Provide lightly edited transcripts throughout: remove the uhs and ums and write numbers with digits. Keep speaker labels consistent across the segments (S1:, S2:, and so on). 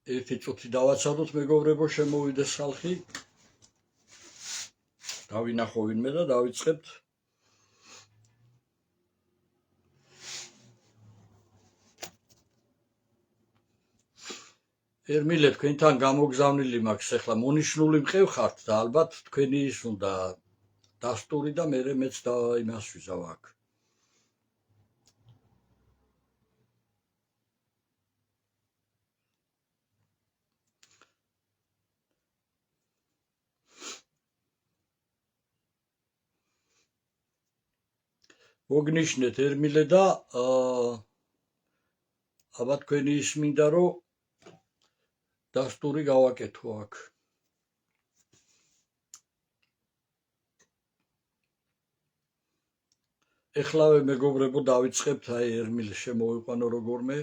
S1: ერთი წუთი დავაცადოთ მეგობრებო, შემოვიდეს ხალხი. დავინახო ვინმე და დავიწყებთ. ერმილე, თქვენთან გამოგზავნილი მაქვს, ახლა მონიშნული მყევხართ და ალბათ თქვენი ის უნდა დასტური და მე მეც და იმას ვიზავ აქ. მოგნიშნეთ ერმილე და აბა თქვენი ის მინდა რომ დასტური გავაკეთო აქ. ეხლავე მეგობრებო დავიწყებთ, აი ერმილე შემოვიყვანო როგორმე.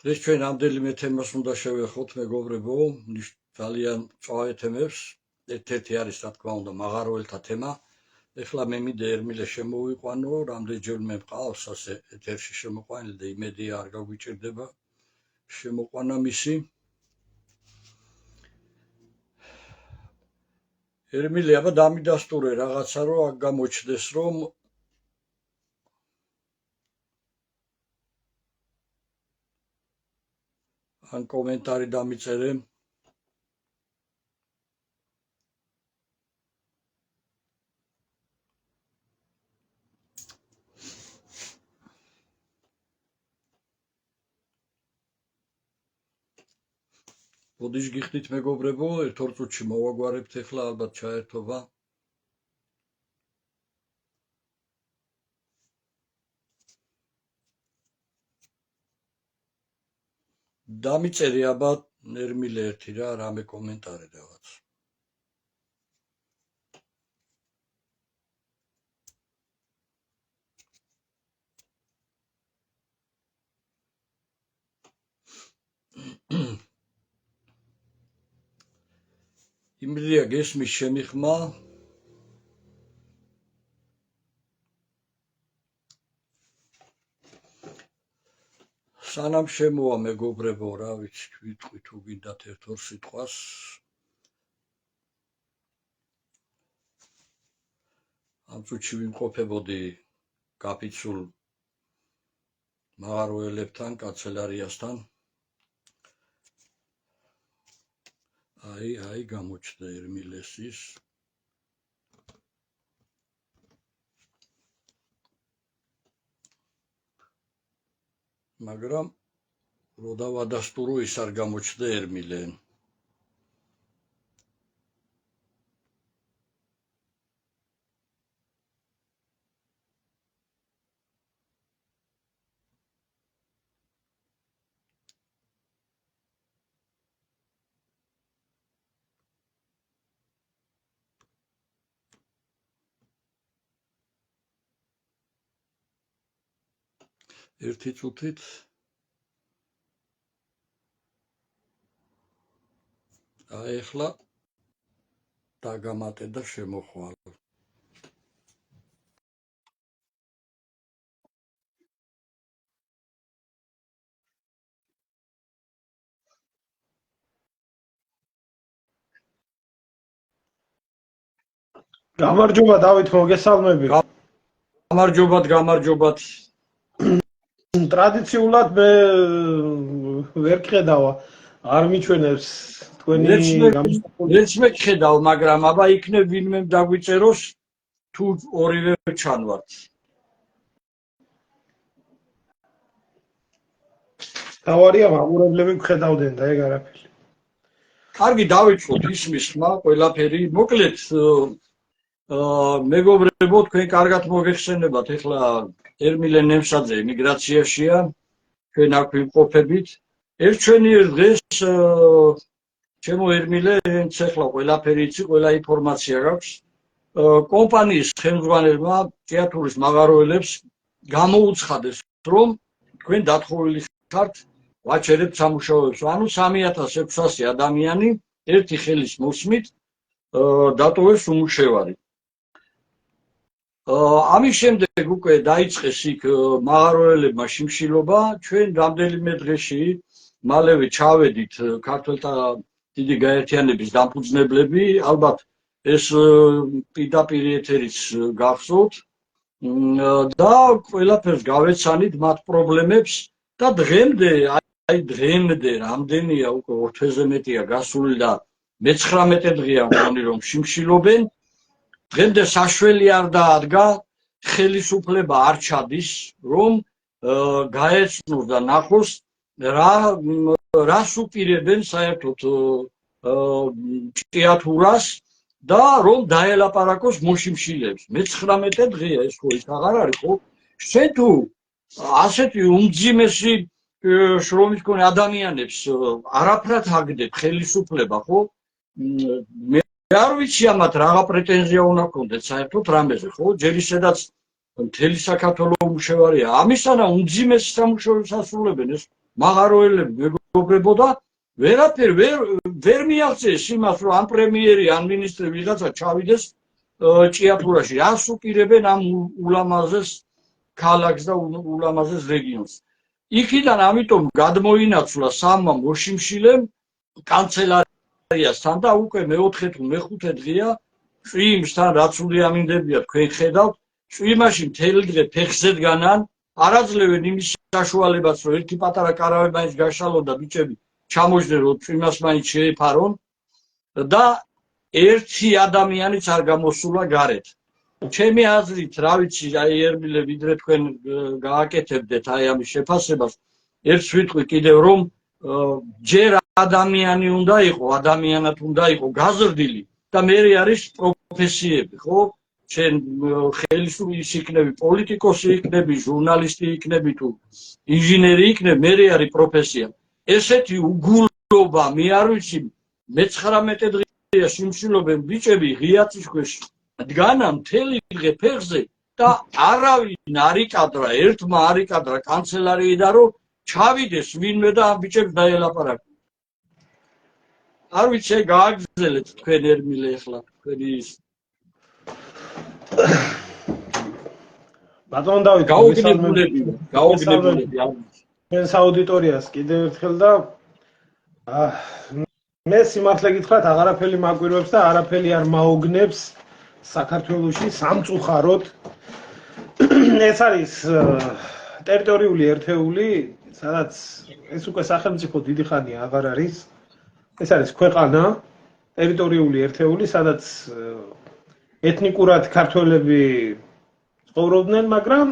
S1: დღეს ჩვენ რამდენიმე თემას უნდა შევეხოთ მეგობრებო, ძალიან მწვავე თემებს. ერთ-ერთი არის რა თქმა უნდა მაღაროელთა თემა. ეხლა მე მინდა ერმილე შემოვიყვანო, რამდენჯერმე მყავს ასე ეთერში შემოყვანილი და იმედია არ გაგვიჭირდება შემოყვანა მისი. ერმილე, აბა დამიდასტურე რაღაცა რომ აქ გამოჩნდეს რომ ან კომენტარი დამიწერე. ბოდიშ გიხდით მეგობრებო, ერთ-ორ წუთში მოვაგვარებთ ახლა ალბათ ჩაერთობა. დამიწერე აბა ერმილე ერთი რა, რამე კომენტარი რაღაც. იმრია გესმის შემიხმა. სანამ შემოვა მეგობრებო, რა ვიცი, ვიტყვი თუ გინდათ ერთ-ორ სიტყვას. ამ წუთში ვიმყოფებოდი გაფიცულ მაღაროელებთან, კანცელარიასთან. აი გამოჩნდა ერმილეს ის. მაგრამ რო დავადასტურო ის არ გამოჩნდა ერმილე. ერთი წუთით აი ახლა დაგამატე და შემოხვალ.
S2: გამარჯობა დავით, მოგესალმები.
S1: გამარჯობათ.
S2: ტრადიციულად მე ვერ ხედავა, არ მიჩვენებს თქვენი
S1: რეც მე ხედავ, მაგრამ აბა იქნებ ვინმე დაგვიწეროს თუ ორივე ჩანვართ.
S2: თავარია მაყურებლები გხედავდნენ და ეგ არაფერი.
S1: კარგი, დავიწყოთ ისმის ხმა, ყველაფერი. მოკლედ მეგობრებო, თქვენ კარგად მოგეხსენებათ, ეხლა ერმილე ნემსაძე ემიგრაციაშია, ჩვენ აქ ვიმყოფებით. ერთჩვენიერ დღეს ჩემო ერმილე, ეხლა ყველაფერი იცი, ყველა ინფორმაცია გაქვს. კომპანიის ხელმძღვანელმა თეატრის მაღაროელებს გამოუცხადეს, რომ თქვენ დათხოვილი ხართ ვაჩერებთ სამუშაოებს. ანუ 3600 ადამიანი ერთი ხელის მოსმით დატოვეს უმუშევარი. ამის შემდეგ უკვე დაიწყეს იქ მაღაროელებმა შიმშილობა, ჩვენ რამდენიმე დღეში მალევე ჩავედით ქართველთა დიდი გაერთიანების დამფუძნებლები, ალბათ ეს პირდაპირ ეთერიც გახსოვთ და ყველაფერს გავეცანით მათ პრობლემებს და დღემდე რამდენია უკვე 2 თვეზე მეტია გასული და მე-19 დღეა მგონი რომ შიმშილობენ. დღემდე საშველი არ დაადგა, ხელისუფლება არ ჩადის, რომ გაეცნოს და ნახოს რას უპირებენ საერთოდ ჭიათურას და რომ დაელაპარაკოს მოშიმშილეებს. მე-19 დღეა ეს ხო ის აღარ არის ხო? შენ თუ ასეთი უმძიმესი შრომის მქონე ადამიანებს არაფრად აგდებ ხელისუფლება ხო? მე არ ვიცი ამათ რაღაცა პრეტენზია უნდა გქონდეთ საერთოდ რამეზე ხო? ჯერ ისედაც მთელი საქართველო უმუშევარია. ამისანა უმძიმეს სამუშაოებს ასრულებენ ეს მაღაროელები მეგობრებო და ვერაფერ ვერ მიაღწიეს იმას რომ ამ პრემიერი ან მინისტრი ვიღაცა ჩავიდეს ჭიათურაში. რას უპირებენ ამ ულამაზეს ქალაქს და ულამაზეს რეგიონს. იქიდან ამიტომ გადმოინაცვლა სამმა მოშიმშილემ კანცელარიასთან და უკვე მე-4 თუ მე-5 დღეა წვიმსთან რაც უნდა ამინდებია თქვენ ხედავთ წვიმაში მთელი დღე ფეხზე დგანან არაძლევენ იმის საშუალებას რომ ერთი პატარა კარავე მაინც გაშალონ და ბიჭები ჩამოждენ რომ წვიმას მაინც შეეფარონ და ერთი ადამიანიც არ გამოსულა გარეთ. ჩემი აზრით, რა ვიცი, აი ერმილე ვიდრე თქვენ გააკეთებდეთ აი ამის შეფასებას, ერთს ვიტყვი კიდევ რომ ჯერ ადამიანი უნდა იყო, ადამიანად უნდა იყო გაზრდილი და მე არის პროფესიები, ხო? შენ ხელისუფლების იქნები, პოლიტიკოსი იქნები, ჟურნალისტი იქნები თუ ინჟინერი იქნები, მე არის პროფესია. ესეთი უგულობა, მე არ ვიცი, მე-19 დღეა შიმშილობენ ბიჭები ღიაცის ქვეშ დგანა მთელი დღე ფეხზე და არავინ არ იკადრა, ერთმა არ იკადრა კანცელარიიდან რომ ჩავიდეს ვინმე და ამ ბიჭებს დაელაპარაკო. არ ვიცი, გააგრძელეთ თქვენ ერმილე ახლა თქვენი ის
S2: ბატონ დავით
S1: გაოგნებულები
S2: ჩვენს აუდიტორიას კიდევ ერთხელ და მე სიმართლე გითხრათ აღარაფერი მაკვირვებს და არაფერი არ მაოგნებს საქართველოში სამწუხაროდ ეს არის ტერიტორიული ერთეული სადაც ეს უკვე სახელმწიფო დიდი ხანია აღარ არის ეს არის ქვეყანა ტერიტორიული ერთეული სადაც ეთნიკურად ქართველები ცხოვრობდნენ მაგრამ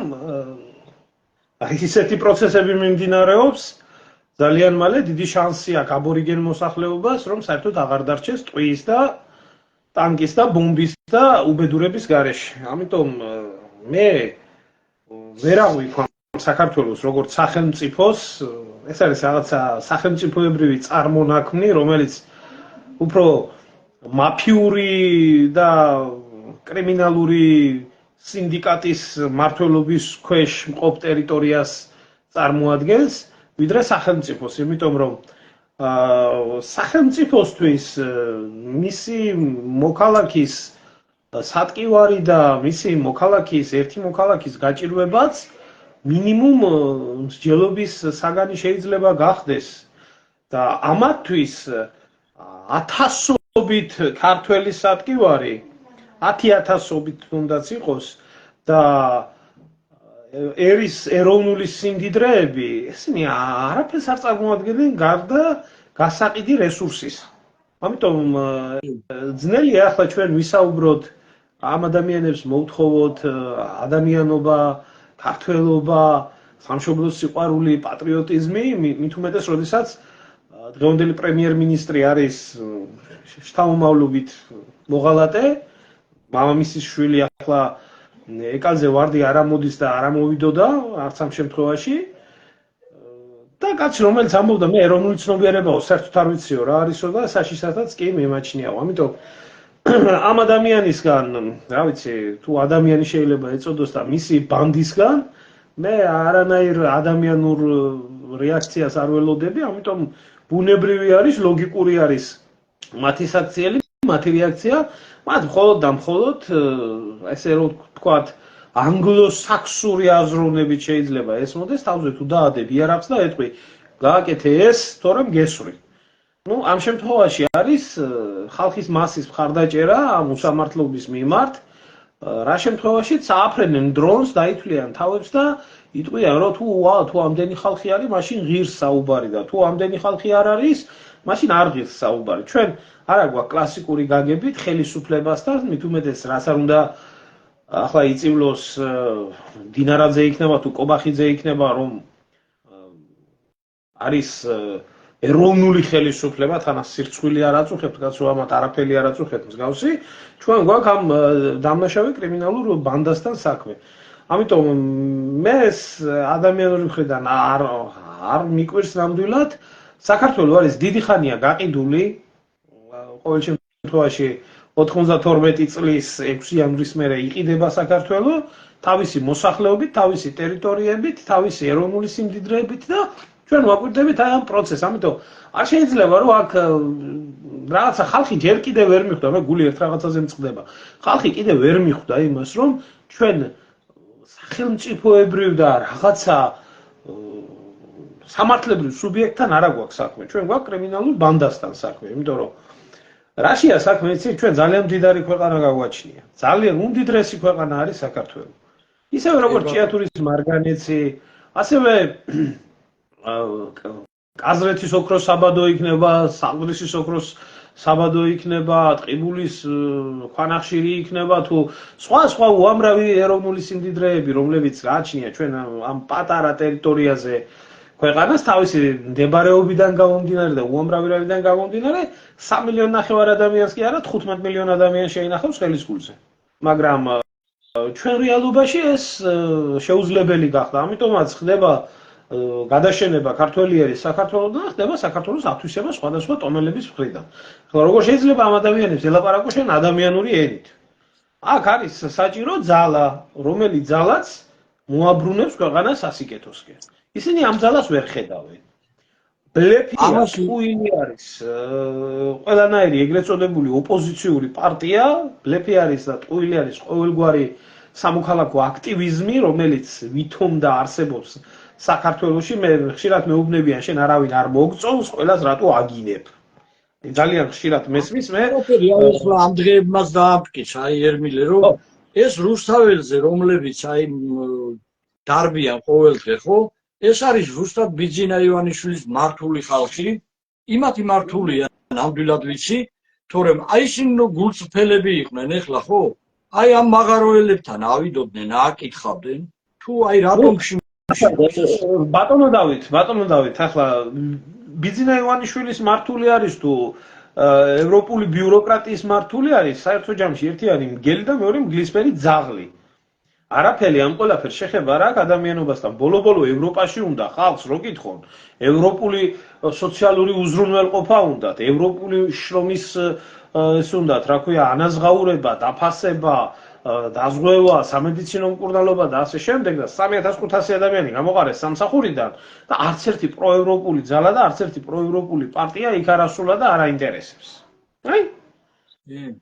S2: აი ისეთი პროცესები მიმდინარეობს ძალიან მალე დიდი შანსი აქვს აბორიგენ მოსახლეობას რომ საერთოდ აღარ დარჩეს ტყვის და ტანკის და ბომბის და უბედურების გარეშე. ამიტომ მე ვერ აღვიქვამ საქართველოს როგორც სახელმწიფოს, ეს არის რაღაცა სახელმწიფოებრივი წარმონაქმნი, რომელიც უფრო მაფიური და კრიმინალური სინდიკატის მმართველობის ქვეშ მყოფ ტერიტორიას წარმოადგენს, ვიდრე სახელმწიფოს, იმიტომ რომ სახელმწიფოსთვის მისი მოქალაქის სატკივარი და მისი მოქალაქის ერთი მოქალაქის გაჭირვებაც მინიმუმ მსჯელობის საგანი შეიძლება გახდეს და ამათთვის 1000-ობით ქართველის სატკივარი 10,000-ობით თუნდაც იყოს და ერის ეროვნული სიმდიდრეები ესენი არაფერს არ წარმოადგენენ გარდა გასაყიდი რესურსის. ამიტომ ძნელია ახლა ჩვენ ვისაუბროთ ამ ადამიანებს მოვთხოვოთ ადამიანობა, ქართველობა, სამშობლოს სიყვარული, პატრიოტიზმი, მით უმეტეს როდესაც დღევანდელი პრემიერ-მინისტრი არის შთამომავლობით მოღალატე, მამამისის შვილი ახლა ეკალზე ვარდი არ ამოდის და არ ამოვიდოდა არც ამ შემთხვევაში და კაცი რომელიც ამბობდა მე ეროვნული ცნობიერებაო საერთოდ არ ვიციო რა არისო და საშიშადაც კი მემაჩნიაო ამიტომ ამ ადამიანისგან რა ვიცი თუ ადამიანი შეიძლება ეწოდოს და მისი ბანდისგან მე არანაირ ადამიანურ რეაქციას არ ველოდები, ამიტომ ბუნებრივი არის, ლოგიკური არის მათი საქციელი, მათი რეაქცია, მათ მხოლოდ და მხოლოდ ესე რომ ვთქვათ, ანგლო-საქსური აზროვნებით შეიძლება ესმოდეს, თავზე თუ დაადებ იარაღს და ეტყვი, გააკეთე ეს, თორემ გესვრი. Ну, ამ შემთხვევაში არის ხალხის მასის მხარდაჭერა ამ უსამართლობის მიმართ, რა შემთხვევაშიც ააფრენენ დრონს, დაითვლიან თავებს და იტყვიან, რომ თუ ამდენი ხალხი არის, მაშინ ღირს საუბარი და თუ ამდენი ხალხი არ არის, მაშინ არ ღირს საუბარი. ჩვენ არა გვაქვს კლასიკური გაგებით ხელისუფლებასთან, მით უმეტეს რაც არ უნდა ახლა იწივლოს დინარაძე იქნება თუ კობახიძე იქნება, რომ არის ეროვნული ხელისუფლება, თანაც სირცხვილი არ აწუხებთ, კაცო ამათ არაფერი არ აწუხებთ მსგავსი, ჩვენ გვაქვს ამ დამნაშავე კრიმინალურ ბანდასთან საქმე. ამიტომ მე ადამიანური მხრიდან არ მიკვირს ნამდვილად, საქართველოს არის დიდი ხანია გაყიდული, ყოველ შემთხვევაში 92 წლის 6 იანვრის მერე იყიდება საქართველოს თავისი მოსახლეობით, თავისი ტერიტორიებით, თავისი ეროვნული სიმდიდრეებით და ჩვენ ვაკვირდებით აი ამ პროცესს. ამიტომ არ შეიძლება რომ აქ რაღაცა ხალხი ჯერ კიდევ ვერ მიხვდა, მე გული ერთ რაღაცაზე მწყდება. ხალხი კიდევ ვერ მიხვდა იმას, რომ ჩვენ სახელმწიფოებრივ და რაღაცა სამართლებრივ სუბიექტთან არა გვაქვს საქმე. ჩვენ გვაქვს კრიმინალურ ბანდასთან საქმე, იმიტომ რომ რაშია საქმე, იცით, ჩვენ ძალიან მდიდარი ქვეყანა გაგვაჩნია. ძალიან უმდიდრესი ქვეყანა არის საქართველო. ისევე როგორც ჭიათურის მარგანეცი, ასევე კაზრეთის ოქროს საბადო იქნება, საყდრისის ოქროს საბადო იქნება, ტყიბულის ქვანახშირი იქნება თუ სხვა უამრავი ეროვნული სიმდიდრეები, რომლებიც გააჩნია ჩვენ ამ პატარა ტერიტორიაზე ქვეყანას თავისი მდებარეობიდან გამომდინარე და უამრავი რამიდან გამომდინარე 3,5 მილიონ ადამიანს კი არა 15 მილიონ ადამიანს შეინახავს ხელის გულზე. მაგრამ ჩვენ რეალობაში ეს შეუძლებელი გახდა. ამიტომაც ხდება გადაშენება ქართველიერის საქართველოსთან, ხდება საქართველოს ათვისება სხვადასხვა ტომელების მხრიდან. ახლა როგორ შეიძლება ამ ადამიანებს ელაპარაკო შენ ადამიანური ენით? აქ არის საჭირო ძალა, რომელიც ძალაც მოაბრუნებს ქვეყანას სასიკეთოსკენ. ისინი ამ ძალას ვერ ხედავენ. ბლეფია ტყუილი არის ყველანაირი ეგრეთ წოდებული ოპოზიციური პარტია, ბლეფი არის და ტყუილი არის ყოველგვარი სამოქალაქო აქტივიზმი, რომელიც ვითომ და არსებობს საქართველოში. მე ხშირად მეუბნებიან, შენ არავინ არ მოგწონს, ყველას რატო აგინებ. ძალიან ხშირად მესმის მე.
S1: ახლა ამ დღეებმაც დაამტკიცა აი ერმილე, რომ ეს რუსთაველზე, რომლებიც აი დარბიან ყოველდღე, ხო? ეს არის ზუსტად ბიძინა ივანიშვილის მართული ხალხი, იმათი მართულია ნამდვილად ვიცი, თორემ აი ისინი გულწრფელები იყვნენ ეხლა, ხო? აი ამ მაღაროელებთან ავიდოდნენ, ააკითხავდნენ, თუ აი რატომ
S2: ბატონო დავით, ახლა ბიძინა ივანიშვილის მართული არის თუ ევროპული ბიუროკრატიის მართული არის, საერთო ჯამში ერთი არის მგელი და მეორე მგლისფერი ძაღლი. არაფერი ამ ყველაფერს შეხება რა ადამიანობასთან. ბოლო-ბოლო ევროპაში უნდა ხალხს რო კითხონ, ევროპული სოციალური უზრუნველყოფა უნდათ, ევროპული შრომის ეს უნდათ, რა ქვია, ანაზღაურება, დაფასება, დაზღვევა, სამედიცინო მკურნალობა და ასე შემდეგ და 3500 ადამიანი გამოყარეს სამსახურიდან და არც ერთი პროევროპული ძალა და არც ერთი პროევროპული პარტია იქ არ ასულა და არ აინტერესებს. აი?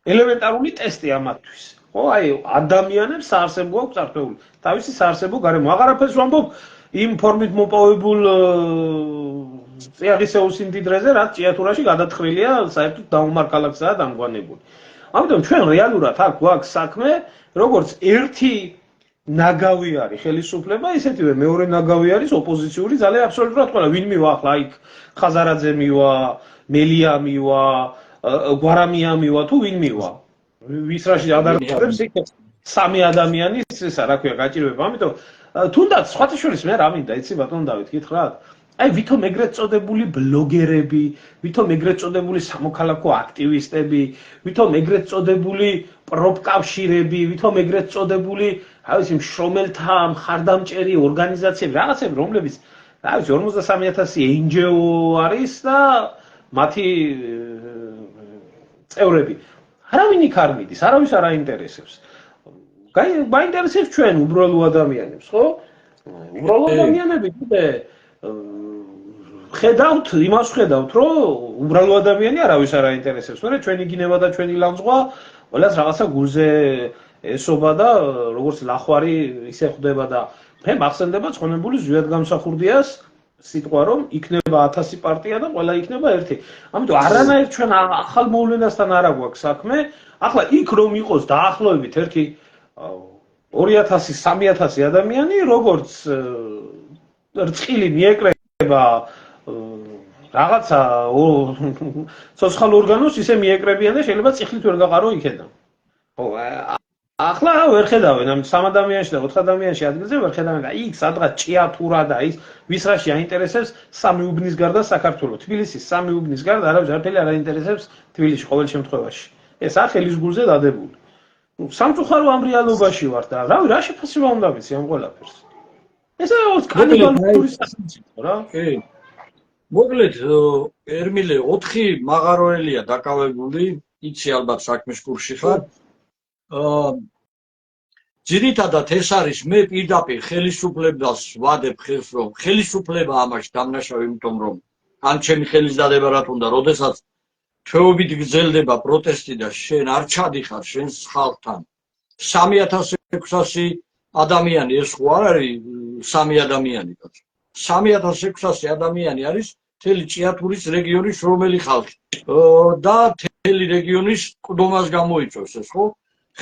S2: ელემენტარული ტესტი ამათთვის. ხო, აი ადამიანებს საარსებო აქვს წარსული. თავისი საარსებო გარემო. აღარაფერს ვამბობ იმ ფორმით მოპოვებულ წიაღისეულ სიმდიდრეზე, რაც ჭიათურაში გადათხრილია საერთოდ დაუმარკალაკსაა დამგვანებული. ამიტომ ჩვენ რეალურად აქ გვაქვს საქმე, როგორც ერთი ნაგავი არის ხელისუფლება, ისეთივე მეორე ნაგავი არის ოპოზიციური ძალა აბსოლუტურად ყველა. ვინ მივა ახლა იქ ხაზარაძე მივა, მელია მივა, გვარამია მივა თუ ვინ მივა? ვის რაში ადარებს იქ სამი ადამიანის ესა რა ქვია გაჭირვება. ამიტომ თუნდაც სხვათა შორის მე რა მინდა იცი ბატონო დავით გითხრათ? აი ვითომ ეგრეთ წოდებული ბლოგერები, ვითომ ეგრეთ წოდებული სამოქალაქო აქტივისტები, ვითომ ეგრეთ წოდებული პროფკავშირები, ვითომ ეგრეთ წოდებული, რა ვიცი, მშრომელთა მხარდამჭერი ორგანიზაციები, რაღაცები, რომლებიც, რა ვიცი, 53,000 NGO არის და მათი წევრები. არავინ იქ არ მიდის, არავის არ აინტერესებს. გაინტერესებს ჩვენ უბრალო ადამიანებს, ხო? უბრალო ადამიანები კიდე ხედავთ, იმას ხედავთ, რომ უბრალო ადამიანი არავის არ აინტერესებს, მაგრამ ჩვენი გინება და ჩვენი ლამძღვა ყველას რაღაცა გულზე ესობა და როგორც ლახვარი ისე ხვდება და მე მახსენდება ცხონებული ზვიად გამსახურდიას სიტყვა რომ იქნება 1000 პარტია და ყველა იქნება ერთი. ამიტომ არანაირ ჩვენ ახალ მოვლენასთან არ აქვს საქმე. ახლა იქ რომ იყოს დაახლოებით ერთი 2000-3000 ადამიანი, როგორც რწყილი მიეკრება რაღაცა სოციალურ ორგანოს ისე მიეკრებიან და შეიძლება წიხლით ვერ გაყარო იქიდან. ხო, ახლა ვერ ხედავენ ამ 3 ადამიანში და 4 ადამიანში ადგილზე ვერ ხედავენ და იქ სადღაც ჭიათურა და ის ვის რაში აინტერესებს სამი უბნის გარდა საქართველოს. თბილისის სამი უბნის გარდა არავის არაფერი არ აინტერესებს თბილისში ყოველ შემთხვევაში. ეს ახელის გულზე დადებული. სამწუხარო ამ რეალობაში ვარ და რავი რა შეფასება უნდა ვიცი ამ ყველაფერს. ეს არის კანიბალური სახელმწიფო რა.
S1: კი. მოკლედ ერმილე 4 მაღაროელია დაკავებული, იცი ალბათ საქმის კურსში ხარ. ძირითადად ეს არის მე პირდაპირ ხელისუფლებას ვადებ ხელს რომ ხელისუფლება ამაში დამნაშავე, იმიტომ რომ ან ჩემი ხელის დადება რა თქმა უნდა, როდესაც თვეობით გრძელდება პროტესტი და შენ არ ჩადიხარ შენს ხალხთან 3600 ადამიანი, ეს ხო არ არის 3 ადამიანი კაც 3600 ადამიანი არის მთელი ჭიათურის რეგიონის რომელი ხალხი და მთელი რეგიონის ყდომას გამოიწვევს ეს ხო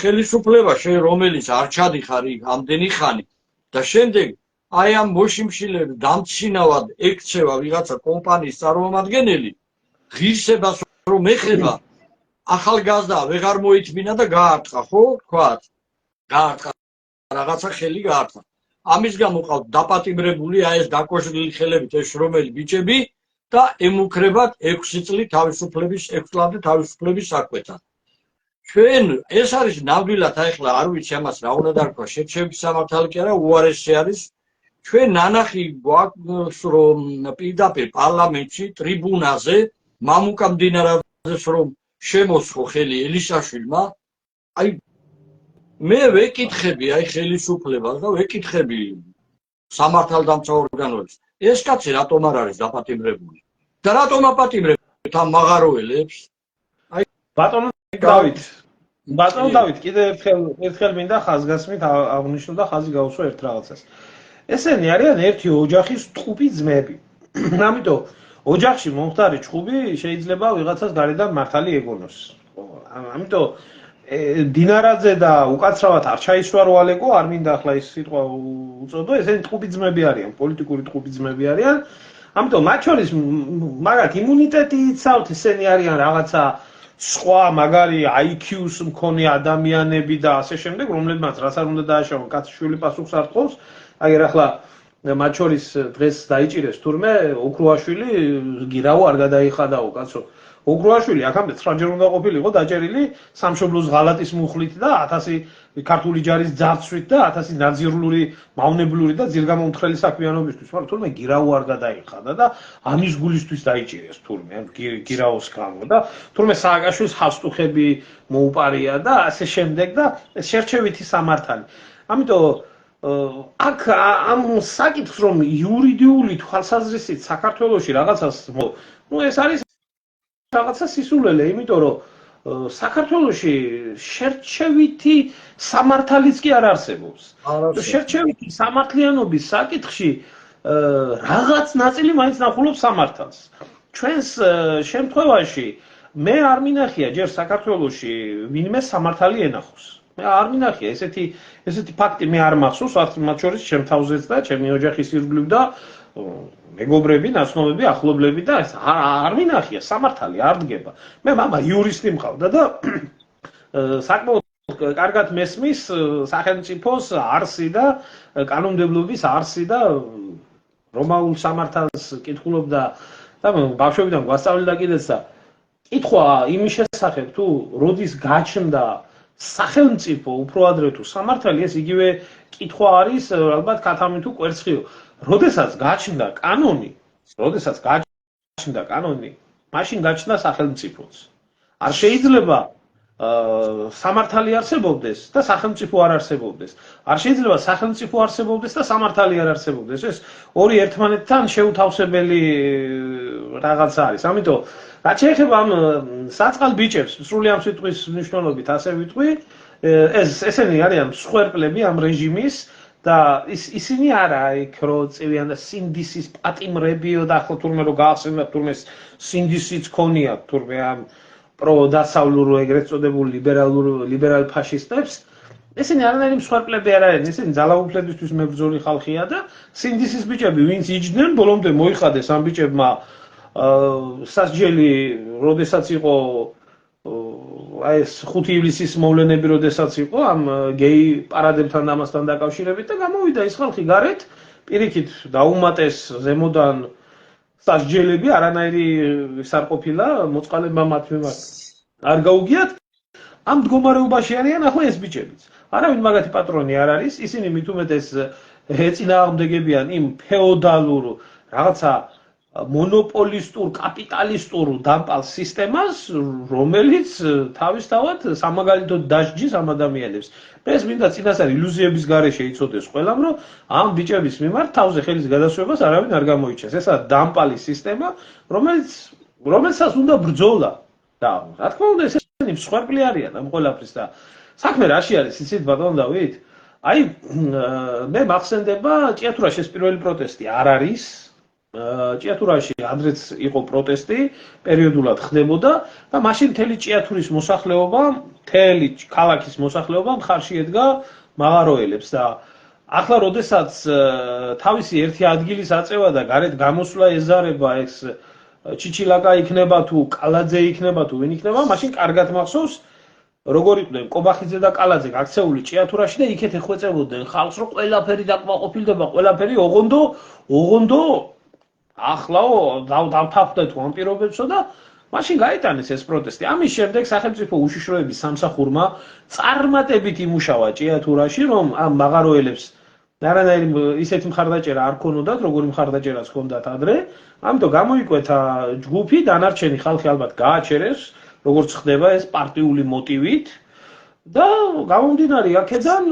S1: ხელისუფლება შენ რომელიც არ ჩადიხარ იქ ამდენი ხანი და შემდეგ აი ამ მოშიმშილებ დამცინავად ექცევა ვიღაცა კომპანიის წარმომადგენელი ღირსებას რომ ეხება ახალგაზრდა ვეღარ მოითმინა და გაარტყა ხო თქვათ გაარტყა რაღაცა ხელი გაარტყა ამის გამო ყავთ დაპატიმრებული აი ეს დაკოშლილი ხელებით ეს რომელი ბიჭები და ემუქრებათ 6 წლით თავისუფლების 6 წლამდე თავისუფლების საკვეთად ჩვენ ეს არის ნამდვილად ახლა არ ვიცი ამას რა უნდა დარქვა შეჩების სამართალი კი არა უარესი არის ჩვენ ნანახი გვაქვს რომ პირდაპირ პარლამენტში ტრიბუნაზე მამუკა მდინარაძეს რომ შემოსხო ხელი ელისაშვილმა აი მე ვეკითხები აი ხელისუფლებას და ვეკითხები სამართალდამცავ ორგანოებს ეს კაცი რატომ არ არის დაპატიმრებული და რატომ აპატიმრებთ ამ მაღაროელებს აი
S2: ბატონო დავით კიდე ერთხელ მინდა ხაზგასმით აღნიშნო და ხაზი გავუსვა ერთ რაღაცას ესენი არიან ერთი ოჯახის ტყუპი ძმები ამიტომ ოჯახში მომხდარი ჭუბი შეიძლება ვიღაცას გარედან მართალი ეგონოს ამიტომ დინარაძე და უკაცრავად არ ჩაისვარო ალეკო არ მინდა ახლა ის სიტყვა უწოდო ესენი ტყუპი ძმები არიან პოლიტიკური ტყუპი ძმები არიან ამიტომ მათ შორის მაგათ იმუნიტეტი იცავთ ესენი არიან რაღაცა სხვა მაგარი IQ-ს მქონე ადამიანები და ასე შემდეგ რომლებმაც რაც არ უნდა დააშავონ კაცი შვილი პასუხს არ თხოვს აი ახლა მათ შორის დღეს დაიჭირეს თურმე ოქროაშვილი გირავო არ გადაიხადაო კაცო ოქროაშვილი აქამდე 9 ჯერ უნდა ყოფილიყო დაჭერილი სამშობლოს ღალატის მუხლით და 1000 ქართული ჯარის ძარცვით და 1000 ნაძირულური მავნებლური და ძირგამომთხრელი საქმიანობისთვის მაგრამ თურმე გირავო არ გადაიხადა და ამის გულისთვის დაიჭირეს თურმე გირავოს გამო და თურმე სააკაშვილის ჰავსტუხები მოუპარია და ასე შემდეგ და შერჩევითი სამართალი ამიტომ აქ ამ საკითხს რომ იურიდიული თვალსაზრისით საქართველოში რაღაცას ნუ ეს არის რაღაცა სისულელე იმიტომ რომ საქართველოში შერჩევითი სამართალიც კი არ არსებობს შერჩევითი სამართლიანობის საკითხში რაღაც ნაწილი მაინც ნახულობს სამართალს ჩვენს შემთხვევაში მე არ მინახია ჯერ საქართველოში ვინმე სამართალი ენახოს მე არ მინახია ესეთი ფაქტი მე არ მახსოვს მათ შორის ჩემ თავზეც და ჩემი ოჯახის ირგვლივ და მეგობრები, ნაცნობები, ახლობლები და არ მინახია სამართალი არ დგება. მე მამა იურისტი მყავდა და საკმაოდ კარგად მესმის სახელმწიფოს არსი და კანონმდებლობის არსი და რომაულ სამართალს კითხულობდა და ბავშვებიდან გვასწავლიდა კიდეც და კითხვა იმის შესახებ თუ როდის გაჩნდა სახელმწიფო უფრო ადრე თუ სამართალი ეს იგივე კითხვა არის ალბათ ქათამი თუ კვერცხიო როდესაც გაჩნდა კანონი მაშინ გაჩნდა სახელმწიფოც არ შეიძლება სამართალი არსებობდეს და სახელმწიფო არ არსებობდეს. არ შეიძლება სახელმწიფო არსებობდეს და სამართალი არ არსებობდეს. ეს ორი ერთმანეთთან შეუთავსებელი რაღაცა არის. ამიტომ რაც შეეხება ამ საწყალ ბიჭებს, სრული ამ სიტყვის მნიშვნელობით ასე ვიტყვი, ესენი არიან მსხვერპლები ამ რეჟიმის და ისინი არა იქ რო წევიან და სინდისის პატიმრებიო და ახლა თურმე რო გაახსენებთ თურმე სინდისიც ქონიათ თურმე ამ პროდასავლურ ეგრეთ წოდებულ ლიბერალ ფაშისტებს ესენი არანაირი მსხვერპლები არ არიან ესენი ძალაუფლებისთვის მებრძოლი ხალხია და სინდისის ბიჭები ვინც იჯდნენ ბოლომდე მოიხადეს ამ ბიჭებმა სასჯელი როდესაც იყო აი ეს 5 ივლისის მოვლენები როდესაც იყო ამ გეი პარადებთან და ამასთან დაკავშირებით და გამოვიდა ის ხალხი გარეთ პირიქით დაუმატეს ზემოდან სასჯელები არანაირი ის არ ყოფილა მოწყალებმა მათ მიმართ არ გაუგიათ ამ მდგომარეობაში არიან ახლა ეს ბიჭებიც არავინ მაგათი პატრონი არ არის ისინი მით უმეტეს ეწინააღმდეგებიან იმ ფეოდალურ რაღაცა მონოპოლისტურ კაპიტალისტურ დამპალ სისტემას რომელიც თავისთავად სამაგალითოდ დასჯის ამ ადამიანებს ეს მინდა წინასწარ ილუზიების გარეშე იცოდეს ყველამ რომ ამ ბიჭების მიმართ თავზე ხელის გადასვებას არავინ არ გამოიჩენს ესა დამპალი სისტემა რომელსაც უნდა ბრძოლა და რა თქმა უნდა ესენი მსხვერპლი არიან ამ ყველაფრის და საქმე რაში არის იცით ბატონო დავით აი მე მახსენდება ჭიათურაში პირველი პროტესტი არ არის ჭიათურაში ადრეც იყო პროტესტი პერიოდულად ხდებოდა და მაშინ მთელი ჭიათურის მოსახლეობა მთელი ქალაქის მოსახლეობა მხარში ედგა მაღაროელებს და ახლა როდესაც თავისი ერთი ადგილის აწევა და გარეთ გამოსვლა ეზარება ეს ჩიჩილაკა იქნება თუ კალაძე იქნება თუ ვინ იქნება მაშინ კარგად მახსოვს როგორ იყვნენ კობახიძე და კალაძე გაქცეული ჭიათურაში და იქეთ ეხვეწებოდნენ ხალხს რომ ყველაფერი დაკმაყოფილდება ყველაფერი ოღონდო ახლაო დავთანხმდეთ ამ პირობებსო და მაშინ გაიტანეს ეს პროტესტი. ამის შემდეგ სახელმწიფო უშიშროების სამსახურმა წარმატებით იმუშავა ჭიათურაში, რომ ამ მაღაროელებს არანაირი ისეთი მხარდაჭერა არ ქონოდათ, როგორი მხარდაჭერაც ჰქონდათ ადრე. ამიტომ გამოიკვეთა ჯგუფი, დანარჩენი ხალხი ალბათ გააჩერეს, როგორც ხდება ეს პარტიული მოტივით და გამომდინარე აქედან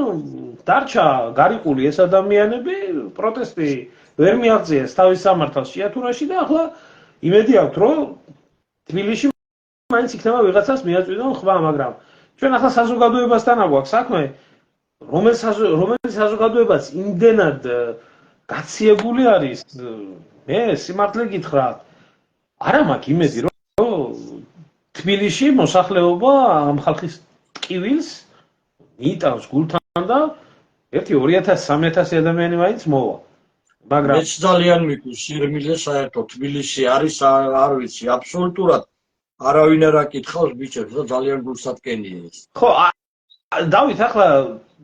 S2: დარჩა გარიყული ეს ადამიანები, პროტესტი ვერ მიაღწიეს თავის სამართალს ჭიათურაში და ახლა იმედი აქვს რომ თბილისში მაინც იქნება ვიღაცას მიაწვდონ ხმა მაგრამ ჩვენ ახლა საზოგადოებასთან აგვაქვს საქმე რომელიც საზოგადოებაც იმდენად გაციებული არის მე სიმართლე გითხრათ არა მაქვს იმედი რომ თბილისში მოსახლეობა ამ ხალხის ტკივილს მიიტანს გულთან და 1-2000-3000 ადამიანი მაინც მოვა მაგრამ
S1: მეც ძალიან მიგვი სირმილე საერთოდ თბილისი არის არ ვიცი აბსოლუტურად არავინ არ აკითხავს ბიჭებს და ძალიან გულსატკენია ეს
S2: ხო დავით ახლა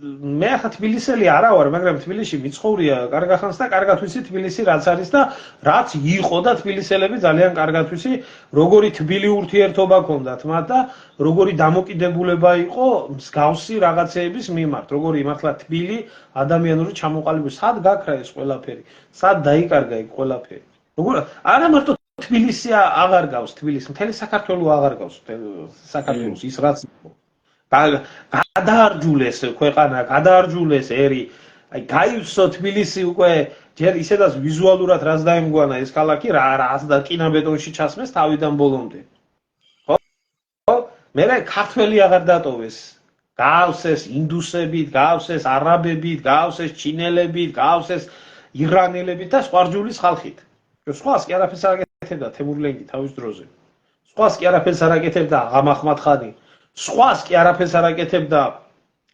S2: მე ახლა თბილისელი არა ვარ მაგრამ თბილისში მიცხოვრია კარგ ხანს და კარგად ვიცი თბილისი რაც არის და რაც იყო და თბილისელები ძალიან კარგად ვიცი როგორი თბილი ურთიერთობა ჰქონდათ მათ და როგორი დამოკიდებულება იყო მსგავსი რაღაცეების მიმართ როგორი მართლა თბილი ადამიანური ჩამოყალიბება სად გაქრა ეს ყველაფერი სად დაიკარგა იქ ყველაფერი როგორ არა მარტო თბილისი აღარ გავს თბილისი მთელი საქართველო აღარ გავს საქართველოს ის რაც გადაარჯულეს ქვეყანა, გადაარჯულეს ერი. აი გაივსო თბილისი უკვე ჯერ ისედაც ვიზუალურად რაც დაემგვანა ეს ქალაქი, რაც და კინაბეტონში ჩასმეს თავიდან ბოლომდე. ხო? მე ქართველი აღარ დატოვეს. გავს ეს ინდუსებით, გავს ეს არაბებით, გავს ეს ჩინელებით, გავს ეს ირანელებით და სპარჯულის ხალხით. სხვას კი არაფერს არ აკეთებდა თემურლენგი თავის დროზე. სხვას კი არაფერს არ აკეთებდა აღამ ახმადხანი. სხვას კი არაფერს არ აკეთებდა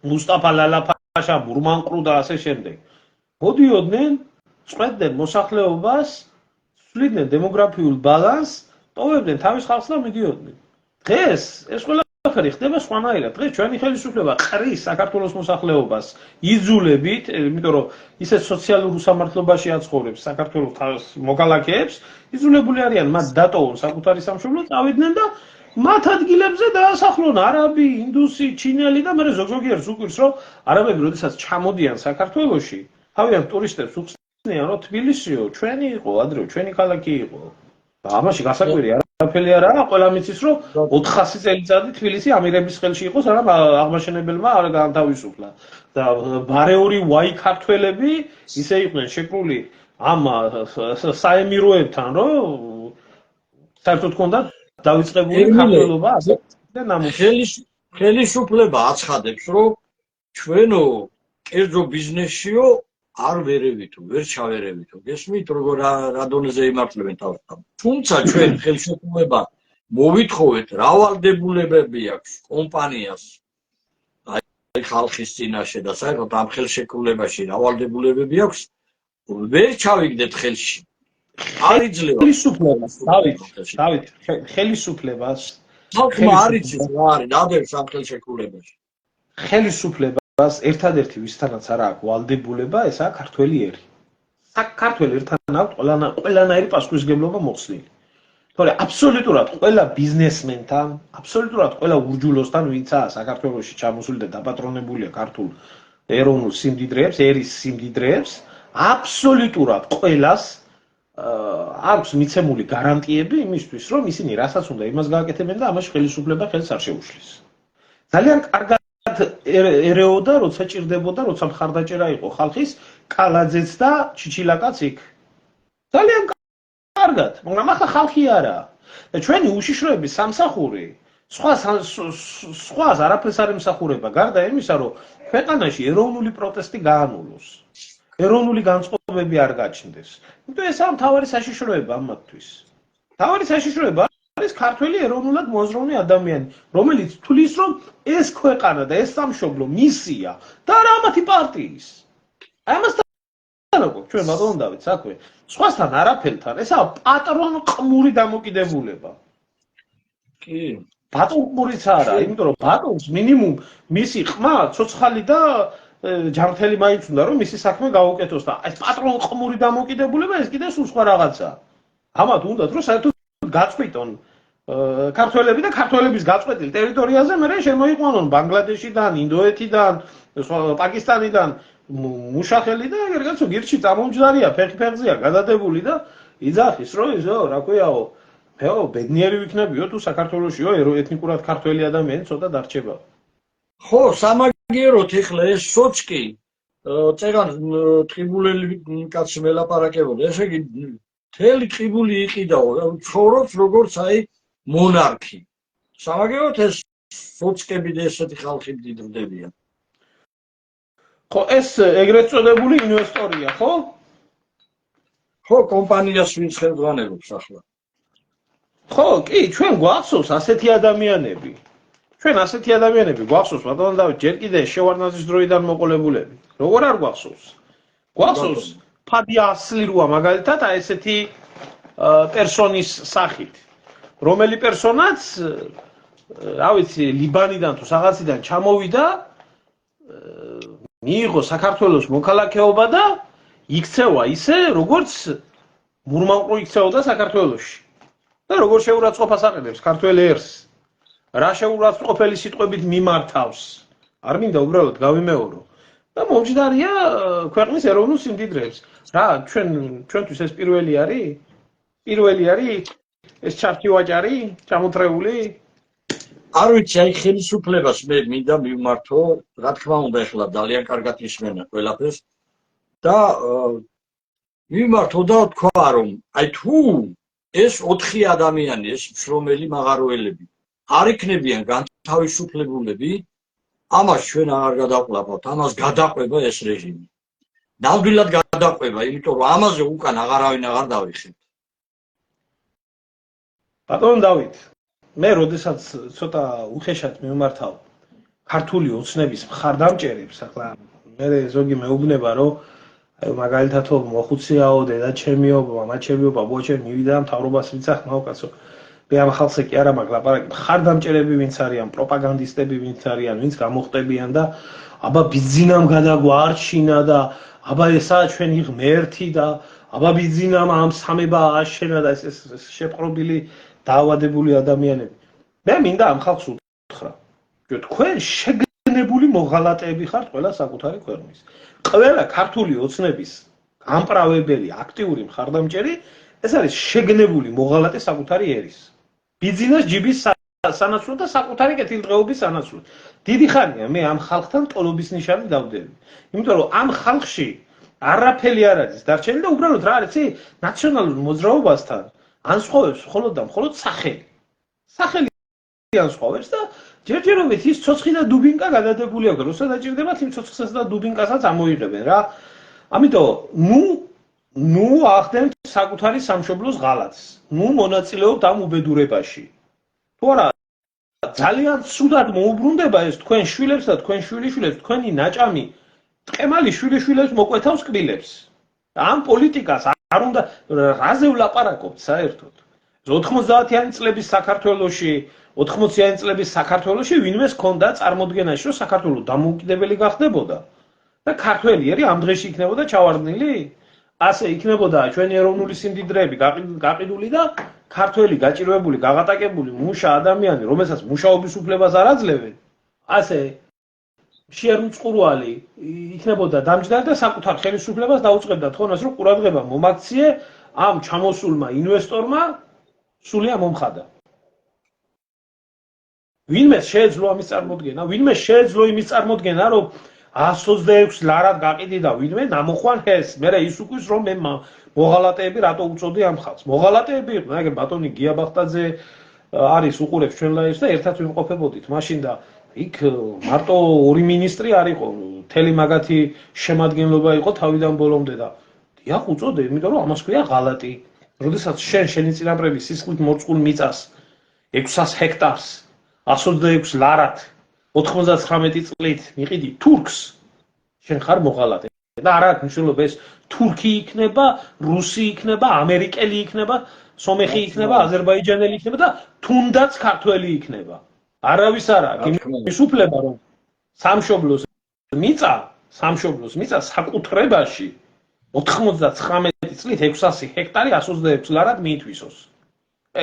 S2: მუსტაფა ლალაფაშა, მურმანყრუ და ასე შემდეგ. მოდიოდნენ, წვეთდნენ მოსახლეობას, ცვლიდნენ დემოგრაფიულ ბალანსს, ტოვებდნენ თავის ხალხს და მიდიოდნენ. დღეს ეს ყველაფერი ხდება სხვანაირად. დღეს ჩვენი ხელისუფლება ყრის საქართველოს მოსახლეობას იძულებით, იმიტომ რომ ისეთ სოციალურ უსამართლობაში აცხოვრებს საქართველოს მოქალაქეებს, იძულებული არიან მათ დატოვონ საკუთარი სამშობლო, წავიდნენ და მათ ადგილებზე დაასახლონ არაბი, ინდუსი, ჩინელი და მე ზოგიერთს უყვირს რომ არაბები როდესაც ჩამოდიან საქართველოში, თავიანთ ტურისტებს უხსნიან რომ თბილისიო, ჩვენი იყო, ადრე ჩვენი ქალაქი იყო. და ამაში გასაკვირი არა არაფერი არაა, ყველა მიცის რომ 400 წელიწადი თბილისი ამირების ხელში იყო, სანამ აღმაშენებელმა არ გაანთავისუფლა. და ბარეული ვაი ქართველები ისე იყვნენ შეკრული ამ საემიროებთან, რომ საერთოდ ჰქონდა დავიწყებული ქართველობა და ნამუსი.
S1: ხელისუფლება აცხადებს, რომ ჩვენო კერძო ბიზნესიო არ ვერევითო, ვერ ჩავერევითო. გესმით, როგორ რა დონეზე იმართლებენ თავს. თუმცა ჩვენ ხელშეკრულება მოვითხოვეთ, რა ვალდებულებები აქვს კომპანიას აი ხალხის წინაშე და საერთოდ ამ ხელშეკრულებაში რა ვალდებულებები აქვს, ვერ ჩავიგდეთ ხელში. არ იძლევა
S2: ხელისუფლებას, დავით, ხელისუფლებას
S1: ხალხმა არ იცის რა არის, ნადევს ამ ხელშეკრულებაში.
S2: ხელისუფლებას ერთადერთი ვისთანაც არ აქვს ვალდებულება, ესაა ქართველი ერი. საქართველოს ერთთან აქვს ყველანაირი პასუხისმგებლობა მოხსნილი. თორე აბსოლუტურად ყველა ბიზნესმენთან, აბსოლუტურად ყველა ურჯულოსთან, ვინცაა საქართველოში ჩამოსული და დაპატრონებულია ქართულ ეროვნულ სიმდიდრეებს, ერის სიმდიდრეებს, აბსოლუტურად ყველას აქვს მიცემული გარანტიები იმისთვის, რომ ისინი რასაც უნდა იმას გააკეთებენ და ამაში ხელისუფლება ხელს არ შეუშლის. ძალიან კარგად ერეოდა, როცა ჭირდებოდა, როცა მხარდაჭერა იყო ხალხის, კალაძეც და ჩიჩილაკაც იქ. ძალიან კარგად, მაგრამ ახლა ხალხი არა. და ჩვენი უშიშროების სამსახური სხვას არაფერს არ ემსახურება, გარდა იმისა, რომ ქვეყანაში ეროვნული პროტესტი გაანულოს. ეროვნული განწყობები არ გაჩნდეს. იმიტომ ესაა მთავარი საშიშროება ამათთვის. მთავარი საშიშროება არის ქართველი ეროვნულად მოაზროვნე ადამიანი, რომელიც თulis რომ ეს ქვეყანა და ეს სამშობლო მისია და არა ამათი პარტიის. ამასთან აქვს ჩვენ ბატონო დავით საქმე. სხვასთან არაფერთან, ესაა პატრონყმური დამოკიდებულება.
S1: კი.
S2: ბატონყმურიც არა, იმიტომ რომ ბატონს მინიმუმ მისი ყმა, ცოცხალი და ჯანმრთელი მაინც უნდა რომ მისი საქმე გაუკეთოს და ეს პატრონყმური დამოკიდებულება ეს კიდე სულ სხვა რაღაცაა. ამათ უნდათ რომ საერთოდ გაწყვიტონ ქართველები და ქართველების გაწყვეტილ ტერიტორიაზე მე შემოიყვანონ ბანგლადეშიდან, ინდოეთიდან, პაკისტანიდან მუშახელი და ეგრეც გირჩი წამომჯდარია, ფეხი-ფეხზეა გადადებული და იძახის რომ ისო, რა ქვიაო, მეო ბედნიერი ვიქნებიო თუ საქართველოსიო ეთნიკურად ქართველი ადამიანი ცოტა დარჩება.
S1: ხო, სამაგიეროდ ეხლა ეს სოჭკი წეგან ტყიბულელი კაცი მელაპარაკებოდა. ესე იგი მთელი ტყიბული იყიდაო, ცხოვრობს როგორც აი მონარქი. სამაგიეროდ ეს სოჭკები და ესეთი ხალხი მდიდრდებიან.
S2: ხო, ეს ეგრეთ წოდებული ინვესტორია, ხო?
S1: ხო, კომპანიას ვინც ხელმძღვანელობს ახლა.
S2: ხო, კი, ჩვენ გვახსოვს ასეთი ადამიანები. ჩვენ ასეთი ადამიანები გვახსოვს, ბატონო დავით, ჯერ კიდე შევარდნაძის დროიდან მოყოლებულები. როგორ არ გვახსოვს? გვახსოვს ფადია ასლირუა მაგალითად აი ესეთი პერსონის სახით. რომელი პერსონაც, რა ვიცი, ლიბანიდან თუ რაღაციდან ჩამოვიდა, მიიღო საქართველოს მოქალაქეობა და იქცევა ისე, როგორც მურმანყრუ იქცეოდა საქართველოში. და როგორ შეურაცხყოფას აყენებს ქართველ ერს. რა შეურაცხყოფელი სიტყვებით მიმართავს. არ მინდა უბრალოდ გავიმეორო. და მომჯდარია ქვეყნის ეროვნულ სიმდიდრეებს. რა, ჩვენთვის ეს პირველი არის? პირველი არის ეს ჩართი ვაჭარი, ჩამოთრეული?
S1: არ ვიცი, აი ხელისუფლებას მე მინდა მივმართო, რა თქმა უნდა, ეხლა ძალიან კარგად ისმენა ყველაფერს და მივმართო და თქვა, რომ აი თუ ეს 4 ადამიანი, ეს შრომელი მაღაროელები არ იქნებიან განთავისუფლებულები, ამას ჩვენ აღარ გადავყლაპავთ, ამას გადაყვება ეს რეჟიმი. ნამდვილად გადაყვება, იმიტომ რომ ამაზე უკან აღარავინ აღარ დავიხებთ.
S2: ბატონო დავით, მე როდესაც ცოტა უხეშად მივმართავ ქართული ოცნების მხარდამჭერებს, ახლა მე ზოგი მეუბნება, რომ აი მაგალითად მოხუციაო, დედაჩემიო, მამაჩემიო, ბაბუაჩემი მივიდა მთავრობას ვიცახ, მავკაცო. მე ამ ხალხზე კი არა მაგ ლაპარაკი, მხარდამჭერები ვინც არიან, პროპაგანდისტები ვინც არიან, ვინც გამოხტებიან და აბა ბიძინამ გადაგვა არჩინა და აბა ესაა ჩვენი ღმერთი და აბა ბიძინამ ამ სამება აშენა და ეს შეპყრობილი დაავადებული ადამიანები. მე მინდა ამ ხალხს უთხრა, რომ თქვენ შეგნებული მოღალატეები ხართ ყველა საკუთარი ქვეყნის. ყველა ქართული ოცნების გამპრავებელი აქტიური მხარდამჭერი ეს არის შეგნებული მოღალატე საკუთარი ერის. ბიზნეს ჯიბის სანაცვლოდ და საკუთარი კეთილდღეობის სანაცვლოდ. დიდი ხანია მე ამ ხალხთან ტოლობის ნიშანი დავდები. იმიტომ რომ ამ ხალხში არაფერი არ არის დარჩენილი და უბრალოდ რა არის, ნაციონალურ მოძრაობასთან ანსხვავებს მხოლოდ და მხოლოდ სახელი. სახელი ანსხვავებს და ჯერჯერობით ის ცოცხი და დუბინკა გადადებული აქვს. როცა დაჭირდებათ იმ ცოცხლსაც და დუბინკასაც ამოიღებენ რა. ამიტომ ნუ ახდენთ საკუთარი სამშობლოს ღალატს. ნუ მონაწილეობთ ამ უბედურებაში. თუ არა ძალიან ცუდად მოუბრუნდება ეს თქვენ შვილებს და თქვენ შვილიშვილებს, თქვენი ნაჭამი ტყემალი შვილიშვილებს მოკვეთავს კბილებს. ამ პოლიტიკას არ უნდა რაზე ვლაპარაკობთ საერთოდ. 90-იანი წლების საქართველოში, 80-იანი წლების საქართველოში ვინმეს ჰქონდა წარმოდგენაში, რომ საქართველო დამოუკიდებელი გახდებოდა და ქართველიერი ამ დღეში იქნებოდა ჩავარდნილი? ასე იქნებოდა ჩვენი ეროვნული სიმდიდრეები გაყიდული და ქართველი გაჭირვებული, გაღატაკებული მუშა ადამიანი, რომელსაც მუშაობის უფლებას არ აძლევენ, ასე შეერმწყურვალი იქნებოდა დამჯდარი და საკუთარ ხელისუფლებას დაუწყებდა თხოვნას, რომ ყურადღება მომაქციე ამ ჩამოსულმა ინვესტორმა სული ამომხადა. ვინმე შეეძლო ამის წარმოდგენა, ვინმე შეეძლო იმის წარმოდგენა, რომ 126 ლარად გაყიდი და ვინმე ნამოხვან ეს, მე ის უკვის რომ მე მოღალატეები რატო უწოდი ამ ხალხს. მოღალატეები იყვნენ, აგერ ბატონი გია ბახტაძე არის უყურებს ჩვენ ლაივს და ერთად ვიმყოფებოდით მაშინ და იქ მარტო ორი მინისტრი არ იყო, მთელი მაგათი შემადგენლობა იყო თავიდან ბოლომდე და დიახ უწოდე, იმიტომ რომ ამას ქვია ღალატი. როდესაც შენი წინაპრების სისხლით მორწყულ მიწას 600 ჰექტარს 126 ლარად 99 წლით მიყიდი თურქს, შენ ხარ მოღალატე. და არ აქვს მნიშვნელობა ეს თურქი იქნება, რუსი იქნება, ამერიკელი იქნება, სომეხი იქნება, აზერბაიჯანელი იქნება და თუნდაც ქართველი იქნება. არავის არ აქვს იმის უფლება რომ სამშობლოს მიწა საკუთრებაში 99 წლით 600 ჰექტარი 126 ლარად მიითვისოს.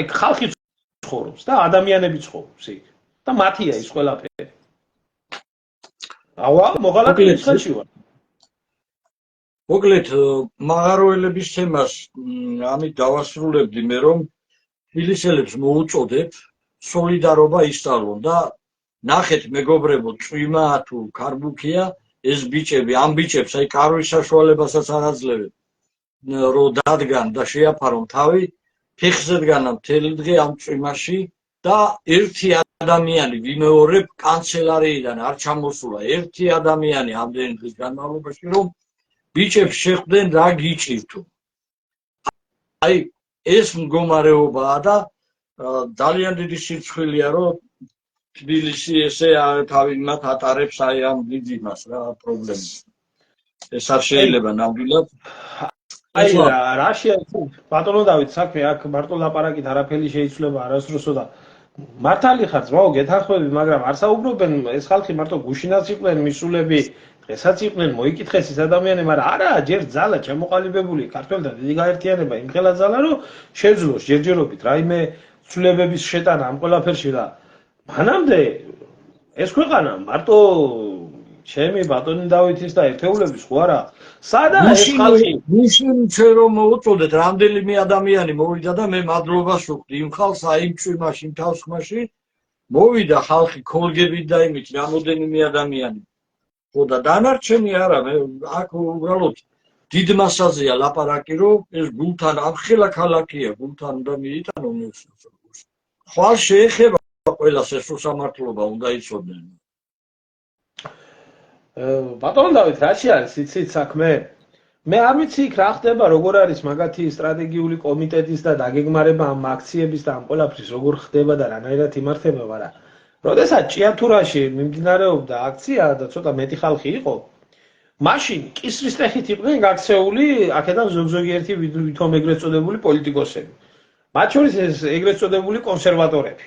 S2: ეგ ხალხი ცხოვრობს და ადამიანები ცხოვრობს იქ და მათია ის ყველაფერი. ავა მოღალატეების ხელში ვარ.
S1: მოკლედ მაღაროელების თემას ამით დავასრულებდი მე რომ თბილისელებს მოუწოდებ სოლიდარობა ისწავლონ და ნახეთ მეგობრებო წვიმა თუ ქარბუქია ეს ბიჭები ამ ბიჭებს აი კარვის საშუალებასაც არ აძლევენ რომ დადგან და შეაფარონ თავი ფეხზე დგანან მთელი დღე ამ წვიმაში და ერთი ადამიანი ვიმეორებ კანცელარიიდან არ ჩამოსულა ერთი ადამიანი ამდენი დღის განმავლობაში რომ ბიჭებს შეხვდნენ რა გიჭირთო. აი ეს მდგომარეობაა და ძალიან დიდი სიცხვილეა რომ თბილისი ესე თავი მათ ატარებს აი ამ დიდ იმას რა პრობლემას. ეს არ შეიძლება ნამდვილად.
S2: აი რა შეიძლება ბატონო დავით საქმე აქ მარტო ლაპარაკით არაფერი შეიძლება არასდროსო და მართალი ხარ ძმაო გეთანხმები მაგრამ არ საუბრობენ ეს ხალხი მარტო გუშინაც იყვნენ მისულები დღესაც იყვნენ მოიკითხეს ის ადამიანები მაგრამ არა ჯერ ძალა ჩამოყალიბებული ქართველთა დიდი გაერთიანება იმ ხელა ძალა რომ შეძლოს ჯერჯერობით რაიმე ცვლილებების შეტანა ამ ყველაფერში და მანამდე ეს ქვეყანა მარტო ჩემი ბატონი დავითის და ერთეულების ხო არა სადა ეს ხალხი
S1: მუშინ რომ მოუწოდეთ რამდენიმე ადამიანი მოვიდა და მე მადლობას ვუხდი იმ ხალხს აი იმ წვიმაში იმ თავსხმაში მოვიდა ხალხი ქოლგებით და იმით რამოდენიმე ადამიანი ხო და დანარჩენი არა მე აქ უბრალოდ დიდ მასაზეა ლაპარაკი რომ ეს გულთან ამხელა ქალაქია გულთან უნდა მიიტანონ ეს ხვალ შეეხება ყველას ეს უსამართლობა უნდა იცოდნენ
S2: ბატონო დავით რაში არის იცით საქმე მე არ ვიცი იქ რა ხდება როგორ არის მაგათი სტრატეგიული კომიტეტის და დაგეგმარება ამ აქციების და ამ ყველაფრის როგორ ხდება და რანაირად იმართება მაგრამ როდესაც ჭიათურაში მიმდინარეობდა აქცია და ცოტა მეტი ხალხი იყო მაშინ კისრის ტეხით იყვნენ გაქცეული აქედან ზოგიერთი ვითომ ეგრეთ წოდებული პოლიტიკოსები მათ შორის ეს ეგრეთ წოდებული კონსერვატორები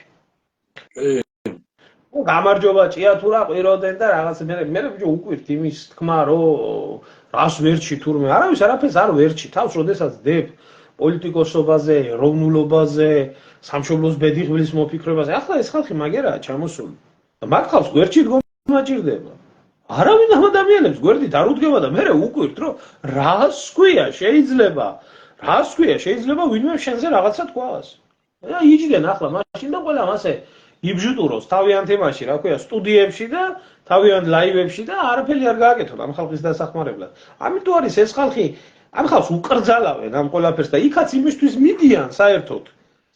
S2: გამარჯობა ჭიათურა ყიროდენ და რაღაც მე ბიჭო უკვირთ იმის თქმა რომ რას ვერჩი თურმე არავის არაფერს არ ვერჩი თავს როდესაც დებ პოლიტიკოსობაზე ეროვნულობაზე სამშობლოს ბედიღმის მოფიქრებაზე ახლა ეს ხალხი მაგერაა ჩამოსული და მაგ ხალხს გვერდში დგომა ჭირდება არავინ ამ ადამიანებს გვერდით არ უდგება და მე უკვირთ რომ რას ქვია შეიძლება ვინმე შენზე რაღაცა თქვას იჯდნენ ახლა მაშინ და ყველამ ასე იბჟუტუროს თავიანთ თემაში, რა ქვია, სტუდიებში და თავიანთ ლაივებში და არაფერი არ გააკეთონ ამ ხალხის დასახმარებლად. ამიტომ არის ეს ხალხი ამ ხალხს უკრძალავენ ამ ყველაფერს და იქაც იმისთვის მიდიან საერთოდ.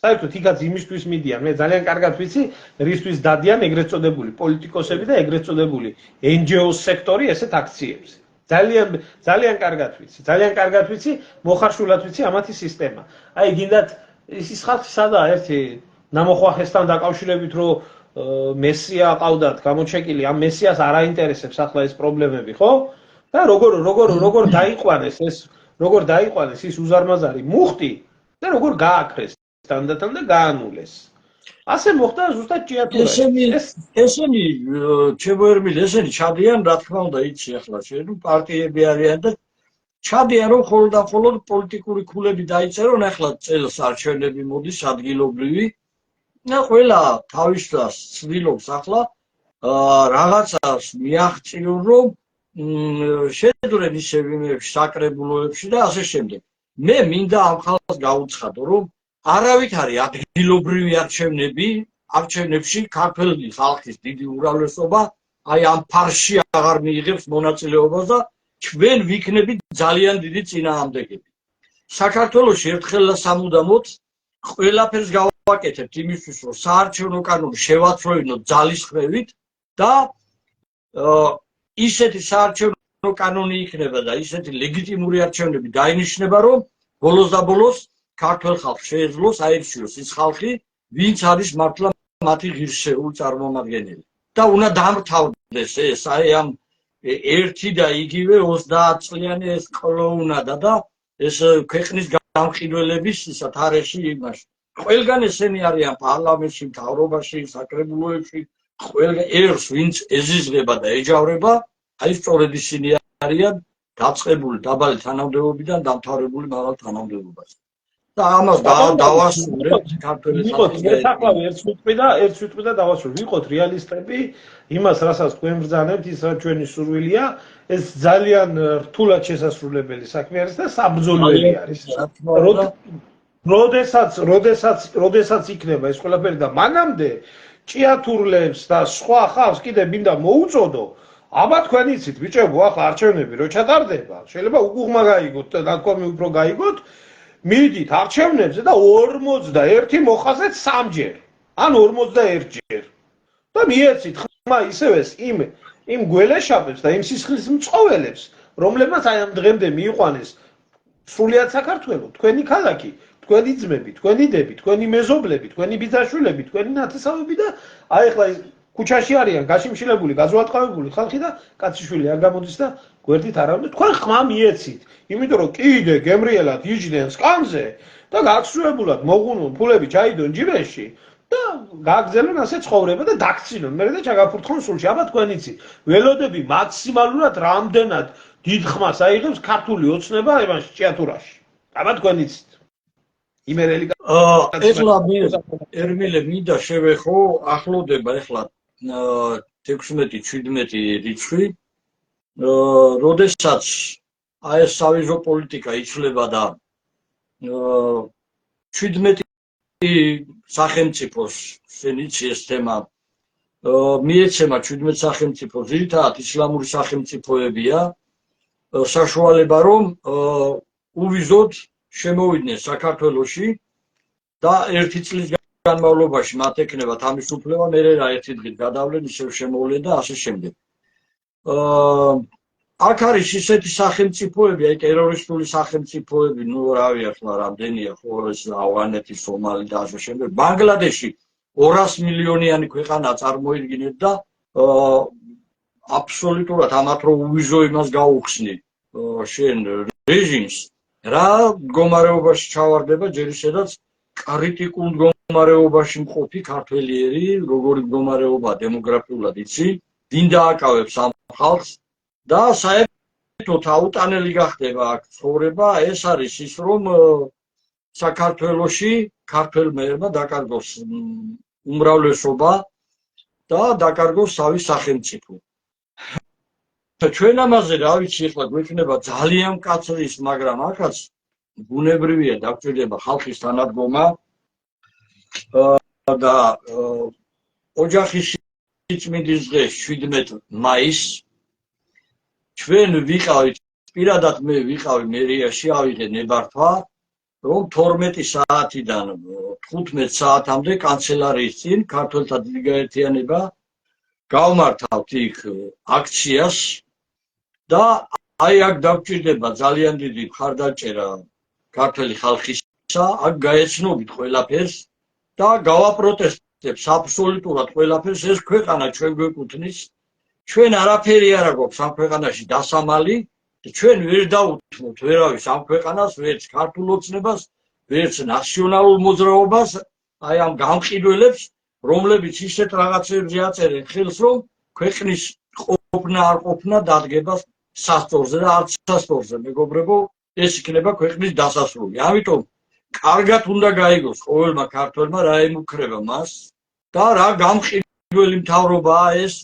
S2: საერთოდ იქაც იმისთვის მიდიან. მე ძალიან კარგად ვიცი, რისთვის დადიან ეგრეთ წოდებული პოლიტიკოსები და ეგრეთ წოდებული NGO სექტორი ესეთ აქციებზე. ძალიან კარგად ვიცი. ძალიან კარგად ვიცი, მოხარშულად ვიცი ამათი სისტემა. აი გინდათ ის ხალხი სადაა ერთი ნამოხვახესთან დაკავშირებით რომ მესია ყავდათ გამოჩეკილი ამ მესიას არ აინტერესებს ახლა ეს პრობლემები ხო და როგორ დაიყვანეს ის უზარმაზარი მუხტი და როგორ გააქრეს თანდათან და გაანულეს ასე მოხდა ზუსტად ჭიათურაში
S1: ესენი ჩემო ერმილ ესენი ჩადიან რა თქმა უნდა იცი ახლა შენ პარტიები არიან და ჩადიან რომ მხოლოდ პოლიტიკური ქულები დაიწერონ ახლა წელს არჩევნები მოდის ადგილობრივი და ყველა თავისას ცდილობს ახლა რაღაცას მიაღწიონ რომ შეძვრენ ისე ვინმეებში საკრებულოებში და ასე შემდეგ მე მინდა ამ ხალხს გაუცხადო რომ არავით არის ადგილობრივი არჩევნებში ქართველი ხალხის დიდი უმრავლესობა აი ამ ფარში აღარ მიიღებს მონაწილეობას და ჩვენ ვიქნებით ძალიან დიდი წინააღმდეგები. საქართველოში ერთხელ და სამუდამოდ ყველაფერს გავაკეთებთ იმისთვის, რომ საარჩევნო კანონი შევაცვლოთ ძალისხმევით და ისეთი საარჩევნო კანონი იქნება და ისეთი ლეგიტიმური არჩევნები დაინიშნება, რომ ბოლოს და ბოლოს ქართველ ხალხს შეეძლოს აირჩიოს ის ხალხი, ვინც არის მართლა მათი ღირსეული წარმომადგენელი. და უნდა დამთავრდეს ეს აი ამ ერთი და იგივე 30 წლიანი ეს კლოუნადა და ეს ქვეყნის გამყიდველების ისა თარეში იმაში. ყველგან ესენი არიან პარლამენტში, მთავრობაში, საკრებულოებში, ყველგან ერს ვინც ეზიზღება და ეჯავრება, აი სწორედ ისინი არიან დაწყებული დაბალი თანამდებობიდან დამთავრებული მაღალ თანამდებობაზე. და ამას დავასრულებთ ქართველი ხალხის
S2: გასაყავი ერთ სიტყვი და დავასრულებ. ვიყოთ რეალისტები, იმას რასაც თქვენ ბრძანებთ, ის რა ჩვენი სურვილია, ეს ძალიან რთულად შესასრულებელი საქმე არის და საბრძოლველი არის. როდესაც იქნება ეს ყველაფერი და მანამდე ჭიათურლებს და სხვა ხალხს კიდე მინდა მოუწოდო, აბა თქვენ იცით, ბიჭებო, ახლა არჩევნები რო ჩატარდება, შეიძლება უკუღმა გაიგოთ და ნათქვამი უფრო გაიგოთ. მიდით არჩევნებზე და 41 მოხაზეთ 3ჯერ ან 41 ჯერ და მიეცით ხმა ისევ იმ გველეშაპებს და იმ სისხლის მწოველებს რომლებმაც აი ამ დღემდე მიიყვანეს სრულიად საქართველო თქვენი ქალაქი თქვენი ძმები თქვენი დები თქვენი მეზობლები თქვენი ბიძაშვილები თქვენი ნათესავები და აი ახლა ქუჩაში არიან გაშიმშილებული გაზვატყავებული ხალხი და კაციშვილი არ გამოდის და გვერდით არავინ თქვენ ხმა მიეცით იმიტომ რომ კიდე გემრიელად იჯდნენ სკამზე და გაგსრუებულად მოღუნონ ფულები ჩაიდონ ჯიბეში და გაგზელონ ასე ცხოვრება და დაქცინონ მე და ჩაგაფურთხონ სულში აბა თქვენ იცით ველოდები მაქსიმალურად რამდენად დიდ ხმას აიღებს ქართული ოცნება ევანში ჭიათურაში აბა თქვენ იცით იმერელი
S1: ეხლა ერმილე მინდა შევეხო ახლოვდება ეხლა 16-17 რიცხვი როდესაც აი ეს სავიზო პოლიტიკა იცვლება და 17 სახელმწიფოს შენიცი ეს თემა მიეცემა 17 სახელმწიფო ძირითადად ისლამური სახელმწიფოებია საშუალება რომ უვიზოდ შემოვიდნენ საქართველოში და ერთი წლის განმავლობაში მათ ეკნება თავისუფლება მე რა ერთი დღით გადავლენ ისევ შემოვლენ და ასე შემდეგ აქ არის ისეთი სახელმწიფოები აი ტერორისტული სახელმწიფოები ნუ რავი ახლა რამდენია ხო ეს ავღანეთი სომალი და ასე შემდეგ ბანგლადეში 200 მილიონიანი ქვეყანა წარმოიდგინეთ და აბსოლუტურად ამათ რო უვიზო იმას გაუხსნი შენ რეჟიმს რა მდგომარეობაში ჩავარდება ჯერ ისედაც კრიტიკულ მდგომარეობაში მყოფი ქართველიერი როგორი მდგომარეობა დემოგრაფიულად იცი ვინ დააკავებს ამ ხალხს და საერთოდ აუტანელი გახდება აქ ცხოვრება ეს არის ის რომ საქართველოში ქართველმა ერმა დაკარგოს უმრავლესობა და დაკარგოს თავი სახელმწიფო ჩვენ ამაზე რა ვიცი ახლა გვექნება ძალიან მკაცრის მაგრამ ახაც ბუნებრივია დაგჭირდება ხალხის თანადგომა და ოჯახის სიწმინდის დღეს 17 მაისს ჩვენ ვიყავით პირადად მე ვიყავი მერიაში ავიღე ნებართვა რომ 12 საათიდან 15 საათამდე კანცელარიის წინ ქართველთა დიდი გაერთიანება გავმართავთ იქ აქციას და აი აქ დავჭირდება ძალიან დიდი მხარდაჭერა ქართული ხალხისა აქ გაეცნობით ყველაფერს და გავაპროტესტებს აბსოლუტურად ყველაფერს ეს ქვეყანა ჩვენ გვეკუთვნის ჩვენ არაფერი არ აქვს ამ ქვეყანაში დასამალი ჩვენ ვერ დაუთმოთ ვერავის ამ ქვეყანას ვერც ქართულ ოცნებას ვერც ნაციონალურ მოძრაობას აი ამ გამყიდველებს რომლებიც ისეთ რაღაცებზე აწერენ ხელს რომ ქვეყნის ყოფნა არ ყოფნა დადგება სასწორზე და არც სასწორზე მეგობრებო ეს იქნება ქვეყნის დასასრული ამიტომ კარგად უნდა გაიგოს ყოველმა ქართველმა რა ემუქრება მას და რა გამყიდველი მთავრობაა ეს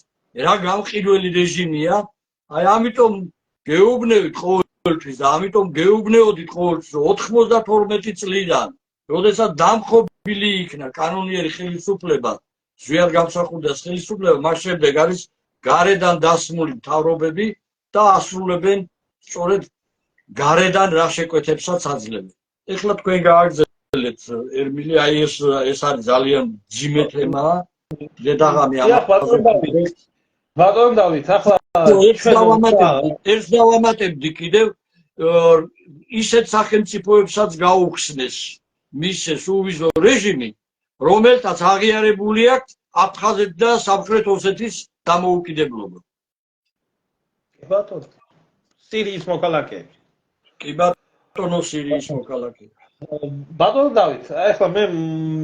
S1: რა გამყიდველი რეჟიმია აი ამიტომ გეუბნებით ყოველთვის და ამიტომ გეუბნეოდით ყოველთვის 92 წლიდან როდესაც დამხობილი იქნა კანონიერი ხელისუფლება ზვიად გამსახურდას ხელისუფლება მას შემდეგ არის გარედან დასმული მთავრობები და ასრულებენ სწორედ გარედან რა შეკვეთებსაც აძლევენ ეხლა თქვენ გააგრძელებთ ერმილი აი ეს არის ძალიან ძიმე თემაა დედაღამი
S2: ბატონ დავით ახლა
S1: ერთს დავამატებდი კიდევ ისეთ სახელმწიფოებსაც გაუხსნეს მისეს უვიზო რეჟიმი რომელთაც აღიარებული აქვს აფხაზეთ და სამხრეთ ოსეთის დამოუკიდებლობა
S2: ბატონ სირიის მოქალაქეები
S1: კი ბატონო სირიის მოქალაქეები
S2: ბატონ დავით ახლა მე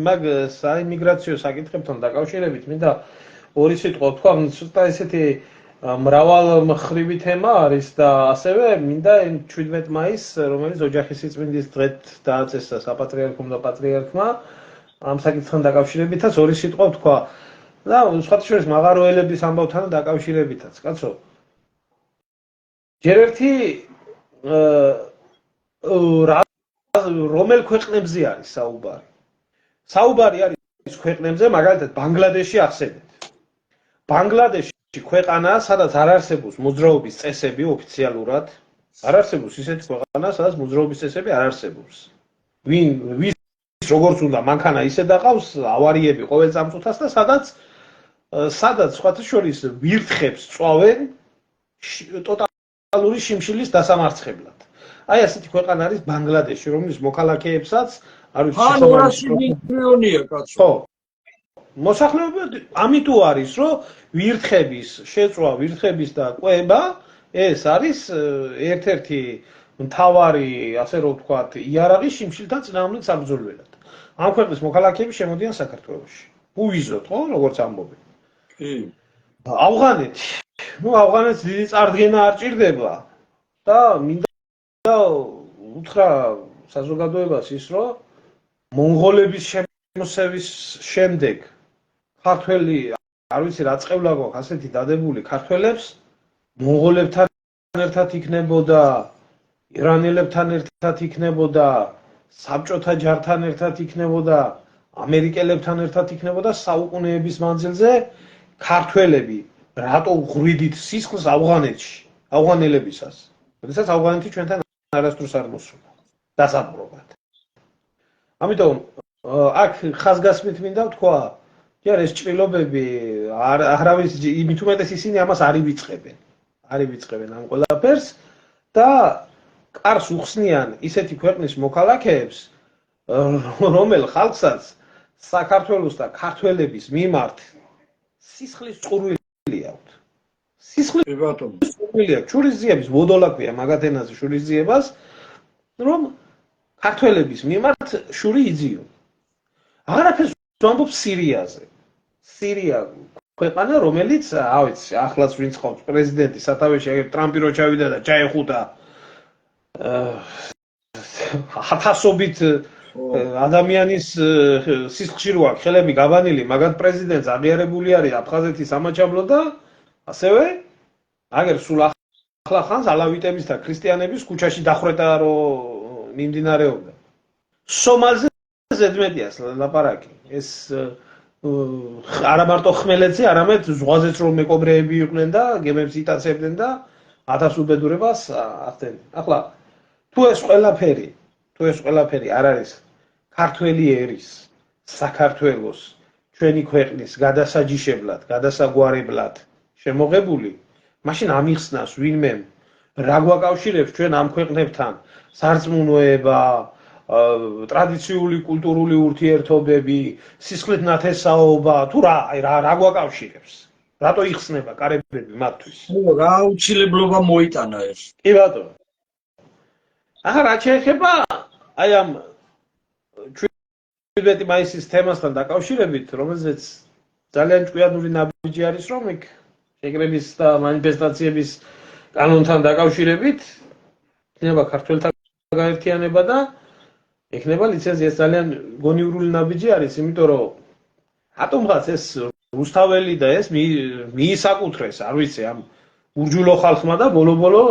S2: მაგ საიმიგრაციო საკითხებთან დაკავშირებით მინდა ორი სიტყვა თქვა ცოტა ესეთი მრავალმხრივი თემა არის და ასევე მინდა 17 მაისს რომელიც ოჯახის სიწმინდის დღედ დააწესა საპატრიარქომ და პატრიარქმა ამ საკითხთან დაკავშირებითაც ორი სიტყვა თქვა და სხვათა შორის მაღაროელების ამბავთან დაკავშირებითაც კაცო ჯერ ერთი რომელ ქვეყნებზე არის საუბარი საუბარი არის ქვეყნებზე მაგალითად ბანგლადეში ახსენეთ ბანგლადეში ქვეყანა, სადაც არ არსებობს მოძრაობის წესები ოფიციალურად, არ არსებობს ისეთი ქვეყანა, სადაც მოძრაობის წესები არ არსებობს. ვის როგორც უნდა მანქანა ისე დაყავს, ავარიები ყოველ წამწუთას და სადაც სხვათა შორის ვირთხებს წვავენ ტოტალური შიმშილის დასამარცხებლად. აი ასეთი ქვეყანა არის ბანგლადეში, რომლის მოქალაქეებსაც არ ვიცი
S1: 200 მილიონია კაცო.
S2: ხო. მოსახლეობა ამიტომ არის, რომ ვირთხების შეწვა, ვირთხების და კვება ეს არის ერთ-ერთი მთავარი, ასე რომ ვთქვათ, იარაღის შიმშილთან წინააღმდეგ საბრძოლველად. ამ ქვეყნის მოქალაქეები შემოდიან საქართველოში. უვიზოთ, ხო, როგორც ამბობენ.
S1: კი.
S2: ავღანეთი. ავღანეთს დიდი წარდგენა არ ჭირდება და მინდა უთხრა საზოგადოებას ის, რომ მონღოლების შემოსევის შემდეგ ქართველი არ ვიცი რა წყევლა გვაქვს ასეთი დადებული ქართველებს მონღოლებთან ერთად იქნებოდა ირანელებთან ერთად იქნებოდა საბჭოთა ჯართან ერთად იქნებოდა ამერიკელებთან ერთად იქნებოდა საუკუნეების მანძილზე ქართველები რატო ღვიდით სისხლს ავღანეთში ავღანელებისას როდესაც ავღანეთი ჩვენთან არასდროს არ მოსულა დასაბრობად ამიტომ აქ ხაზგასმით მინდა ვთქვა ჯერ ეს ჭრილობები არავის იმით უმეტეს ისინი ამას არ ივიწყებენ ამ ყველაფერს და კარს უხსნიან ისეთი ქვეყნის მოქალაქეებს რომელ ხალხსაც საქართველოს და ქართველების მიმართ სისხლის წყურვილი აქვთ სისხლის წყურვილი აქვს შურისძიების ბოდოლაქვია მაგათენაზე შურისძიებას რომ ქართველების მიმართ შური იძიონ აღარაფერს ვამბობ სირიაზე სირია ქვეყანა რომელიც ავიც ახლაც ვინც ხავს პრეზიდენტი სათავეში აგერ ტრამპი რო ჩავიდა და ჩაეხუტა ათასობით ადამიანის სისხლში რო აქვს ხელები გაბანილი მაგათ პრეზიდენტს აღიარებული არის აფხაზეთის სამაჩაბლო და ასევე აგერ სულ ახლა ხანს ალავიტების და ქრისტიანების ქუჩაში დახვრეტა რო მიმდინარეობდა სომალზე ზედმეტიას ლაპარაკი ეს არა მარტო ხმელეთზე, არამედ ზღვაზეც რომ მეკობრეები იყვნენ და გემებს იტაცებდნენ და ათას უბედურებას ახდენენ. ახლა თუ ეს ყველაფერი არ არის ქართველი ერის, საქართველოს, ჩვენი ქვეყნის გადასაჯიშებლად, გადასაგვარებლად შემოღებული, მაშინ ამიხსნას ვინმე რა გვაკავშირებს ჩვენ ამ ქვეყნებთან სარწმუნოება, ტრადიციული კულტურული ურთიერთობები, სისხლით ნათესაობა, თუ რა გვაკავშირებს? რატო იხსნება კარებები მათთვის?
S1: რა აუცილებლობა მოიტანა ეს?
S2: კი ბატონო. ახლა რა შეეხება აი ამ 17 მაისის თემასთან დაკავშირებით, რომელზეც ძალიან ჭკვიანური ნაბიჯი არის, რომ იქ შეკრების და მანიფესტაციების კანონთან დაკავშირებით იქნება ქართველთა გაერთიანება და იქნება ლიცენზია. ეს ძალიან გონივრული ნაბიჯი არის, იმიტომ რომ ატომღაც ეს რუსთაველი და ეს მიისაკუთრეს, არ ვიცი, ამ ურჯულო ხალხმა და ბოლო-ბოლო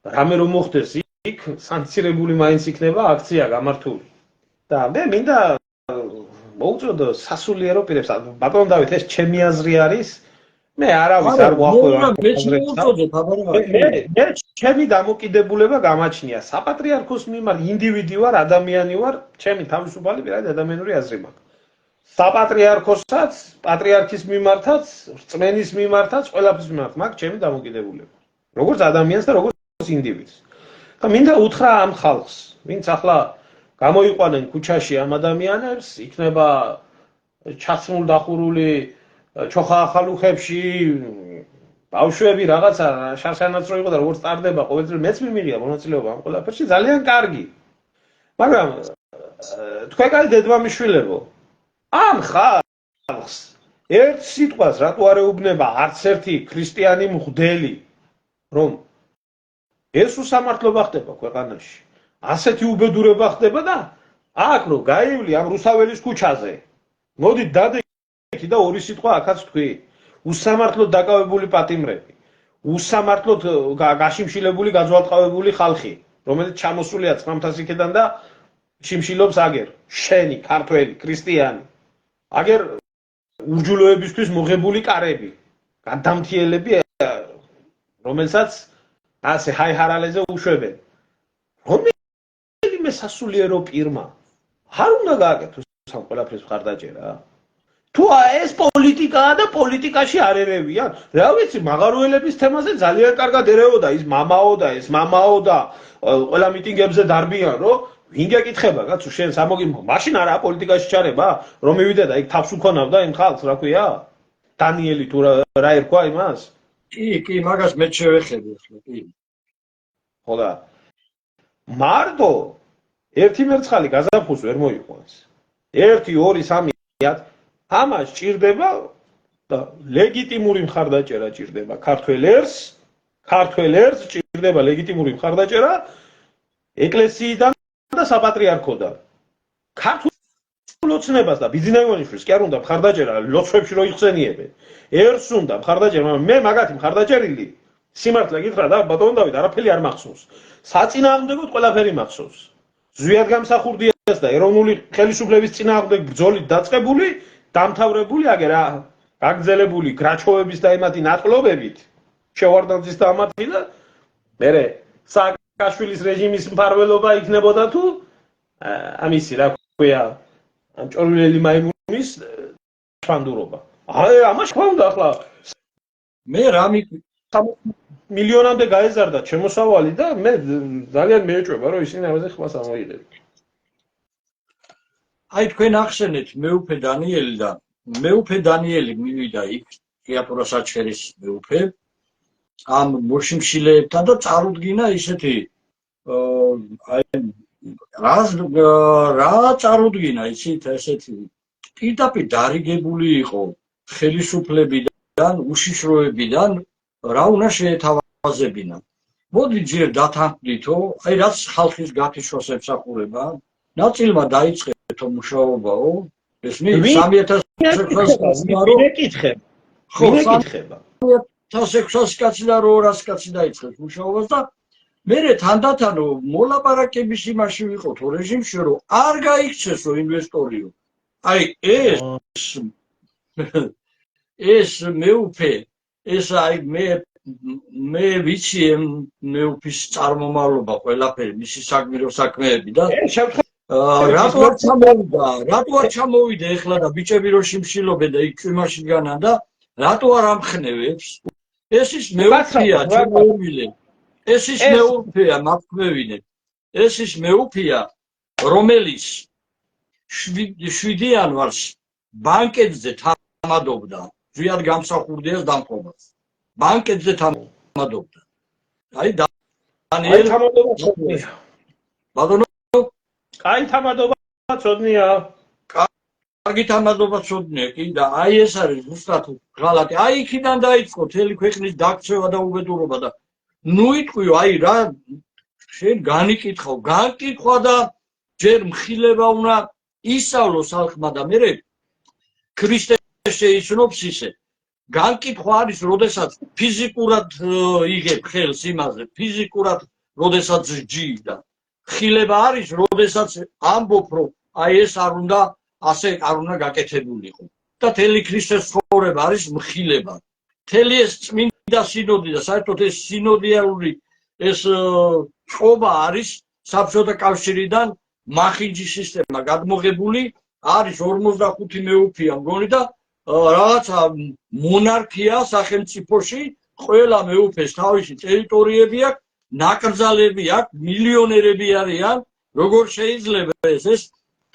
S2: რამე რომ მოხდეს, იქ სანქცირებული მაინც იქნება აქცია გამართული. და მე მინდა მოვუწოდო სასულიერო პირებს, ბატონ დავით, ეს ჩემი აზრი არის. მე არავის არ გვახვევ. მე ჩემი დამოკიდებულება გამაჩნია საპატრიარქოს მიმართ, ინდივიდი ვარ, ადამიანი ვარ, ჩემი თავისუფალი პირადი ადამიანური აზრი მაქვს. საპატრიარქოსაც, პატრიარქის მიმართაც, რწმენის მიმართაც, ყველაფრის მიმართ მაქვს ჩემი დამოკიდებულება. როგორც ადამიანს და როგორც ინდივიდს. და მინდა უთხრა ამ ხალხს, ვინც ახლა გამოიყვანენ ქუჩაში ამ ადამიანებს, იქნება ჩაცმულ დახურული ჩოხა-ახალუხებში, ბავშვები რაღაცა შარშანაც რო იყო და როგორც ტარდება ყოველდღიურად მეც მიმიღია მონაწილეობა ამ ყველაფერში, ძალიან კარგი. მაგრამ თქვენ კაი დედმამიშვილებო, ამ ხალხს ერთ სიტყვას რატო არ ეუბნება არც ერთი ქრისტიანი მღვდელი, რომ ეს უსამართლობა ხდება ქვეყანაში, ასეთი უბედურება ხდება და აქ რო გაივლი ამ რუსაველის ქუჩაზე, მოდით დადექი და ორი სიტყვა აქაც თქვი. უსამართლოდ დაკავებული პატიმრები, უსამართლოდ გაშიმშილებული, გაძვალტყავებული ხალხი, რომელიც ჩამოსულია წყამთასიქედან და შიმშილობს აგერ შენი ქართველი ქრისტიანი, აგერ ურჯულოებისთვის მოღებული კარები, გადამთიელები, რომელსაც ასე ჰაიჰარალეზე უშვებენ. რომელიმე სასულიერო პირმა არ უნდა გააკეთოს ამ ყველაფრის მხარდაჭერა? თუ ეს პოლიტიკაა და პოლიტიკაში არ ერევიან, რა ვიცი, მაღაროელების თემაზე ძალიან კარგად ერეოდა ის მამაო და ეს მამაო და ყველა მიტინგებზე დარბიან, რომ ვინ გეკითხება, კაცო, შენ მაშინ არა პოლიტიკაში ჩარება, რომ მივიდე და იქ თავს უქონავდა იმ ხალხს, რა ქვია? დანიელი თუ რა ერქვა იმას?
S1: კი, მაგას მე შევეხები ახლა, კი.
S2: ხო და მარტო ერთი მერცხალი გაზაფხულს ვერ მოიყვანს. 1, 2, 3 ამას ჭირდება და ლეგიტიმური მხარდაჭერა ჭირდება ქართველ ერს ჭირდება ლეგიტიმური მხარდაჭერა ეკლესიიდან და საპატრიარქოდან. ქართულ ოცნებას და ბიძინაივანიშვილს კი არ უნდა მხარდაჭერა ლოცვებში რო იხსენიებენ. ერს უნდა მხარდაჭერა, მაგრამ მე მაგათი მხარდაჭერილი სიმართლე გითხრა და ბატონ დავით არაფერი არ მახსოვს. საწინააღმდეგოდ ყველაფერი მახსოვს. ზვიად გამსახურდიას და ეროვნული ხელისუფლების წინააღმდეგ ბრძოლით დაწყებული, დამთავრებული აგერ გაგრძელებული გრაჩოვების და იმათი ნატყლობებით, შევარდნაძის და ამათი და მერე სააკაშვილის რეჟიმის მფარველობა იქნებოდა თუ ამისი რა ქვია, ამ ჭორვილელი მაიმუნის შანდურობა. ამაში ხო უნდა ახლა მე რამე მილიონამდე გაეზარდა შემოსავალი და მე ძალიან მეეჭვება რომ ისინი ამაზე ხმას ამოიღებენ.
S1: აი თქვენ ახსენეთ მეუფე დანიელი და მეუფე დანიელი მივიდა იქ თეატროს აჩხერის მეუფე ამ მოშიმშილეებთან და წარუდგინა ისეთი აი რა წარუდგინა ისეთ ესეთი პირდაპირ დარიგებული იყო ხელისუფლებიდან, უშიშროებიდან რა უნდა შეეთავაზებინა. მოდი ჯერ დათანხმდითო, აი რაც ხალხის გათიშვას ემსახურება, ნაწილმა დაიწყეთო მუშაობაო, ეს მე 3600
S2: ეკითხება.
S1: ხო, 3600 კაცი და 200 კაცი დაიწყეს მუშაობას და მერე თანდათანო მოლაპარაკების იმაში ვიყოთ რეჟიმში, რომ არ გაიქცესო ინვესტორიო. აი ეს მეუფე ეს აი მე ვიცი მეუფის წარმომავლობა ყველაფერი მისი საგმირო საქმეები და რატო არ ჩამოვიდა ეხლა და ბიჭები რო შიმშილობენ და იქ იმაში განან და რატო არ ამხნევებს ეს ის მეუფეა ჩემოუმილე ეს ის მეუფეა მაგმევინე ეს ის მეუფეა რომელიც 7 იანვარს ბანკეტზე თამადობდა ზვიად გამსახურდიას დამხობას ბანკეტზე თამადობდა აი დანიელ ბატონო
S2: კაი თამადობა ცოდნია
S1: კარგი თამადობა ცოდნია კი და აი ეს არის ზუსტად ღალატი აი იქიდან დაიწყო მთელი ქვეყნის დაქცევა და უბედურობა და ნუ იტყვიო აი რა შენ განკითხვა და ჯერ მხილება უნდა ისწავლოს ხალხმა და მე ქრისტეს შეიცნობს ისე განკითხვა არის როდესაც ფიზიკურად იღებ ხელს იმაზე ფიზიკურად როდესაც ჯიდა ხილება არის როდესაც ამბობ რომ აი ეს არ უნდა ასე არ უნდა გაკეთებულიყო და თელი ქრისტეს ცხოვრება არის მხილება თელი ეს წმინდა სინოდი და საერთოდ ეს სინოდიალური ეს წყობა არის საბჭოთა კავშირიდან მახინჯის სისტემა გადმოღებული არის 45 მეუფეა მგონი და რაღაცა მონარქია სახელმწიფოში ყველა მეუფეს თავისი ტერიტორიები აქვს ნაკრძალები აქვს მილიონერები არიან როგორ შეიძლება ეს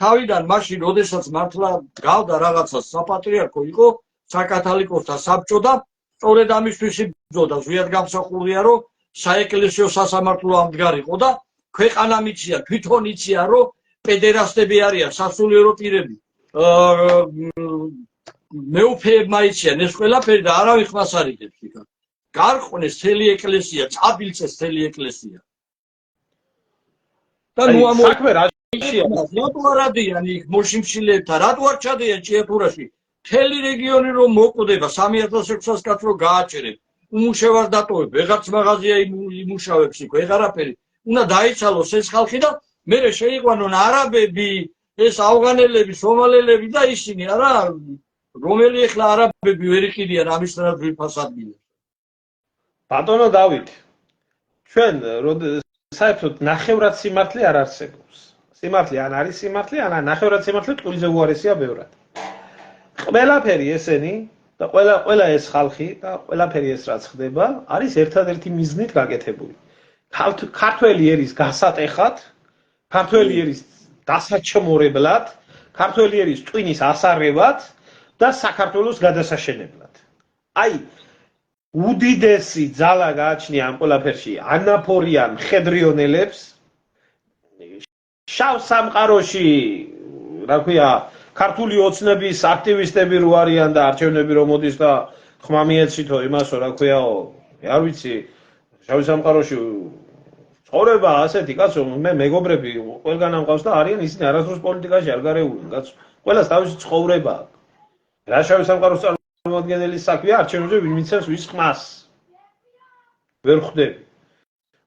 S1: თავიდან მაშინ როდესაც მართლა გავდა რაღაცა საპატრიარქო იყო საკათალიკოსთა საბჭო და სწორედ ამისთვის იბრძოდა ზვიად გამსახურდია რომ საეკლესიო სასამართლო ამდგარიყო და ქვეყანა მიცია თვითონ იცია რომ პედერასტები არიან სასულიერო პირები მეუფეებმა იციან ეს ყველაფერი და არავინ ხმას არ იღებს იქ გარყვნეს მთელი ეკლესია წაბილწეს მთელი ეკლესია და ნუ
S2: საქმე
S1: რატო არ ადიან იქ მოშიმშილეებთან რატო არ ჩადიან ჭიათურაში მთელი რეგიონი რომ მოკვდება 3600 კაცს რომ გააჭერებ უმუშევარ დატოვებ ვეღარც მაღაზია იმუშავებს იქ ვეღარაფერი უნდა დაიცალოს ეს ხალხი და მე შეიყვანონ არაბები ეს ავღანელები სომალელები და ისინი არა რომელი ახლა არაბები ვერ იყიდიან ამისთანაც ვიფას ადგილებს
S2: ბატონო დავით ჩვენ საერთოდ ნახევრად სიმართლე არ არსებობს სიმართლე ან არის სიმართლე ან ნახევრად სიმართლე ტყუიზე უარესია ბევრად ყველაფერი ესენი და ყველა ეს ხალხი და ყველაფერი ეს რაც ხდება არის ერთადერთი მიზნით გაკეთებული ქართველი ერის გასატეხად ქართველი ერის დასაჩმორებლად ქართველი ერის ტვინის ასარევად და საქართველოს გადასაშენებლად აი უდიდესი ძალა გააჩნია ამ ყველაფერში ანაფორიან მხედრიონელებს შავ სამყაროში რა ქვია ქართული ოცნების აქტივისტები რო არიან და არჩევნები რომ მოდის და ხმა მიეცითო იმასო რა ქვიაო არ ვიცი შავ სამყაროში ცხოვრება ასეთი კაცო მე მეგობრები ყველგან ამყავს და არიან ისინი არასდროს პოლიტიკაში არ გარეულენ კაცო ყველას თავისი ცხოვრება რა შავ სამყაროს წარმოადგენელი საქმეა არჩევნებზე ვინ მიცემს ვის ხმას ვერ ხვდები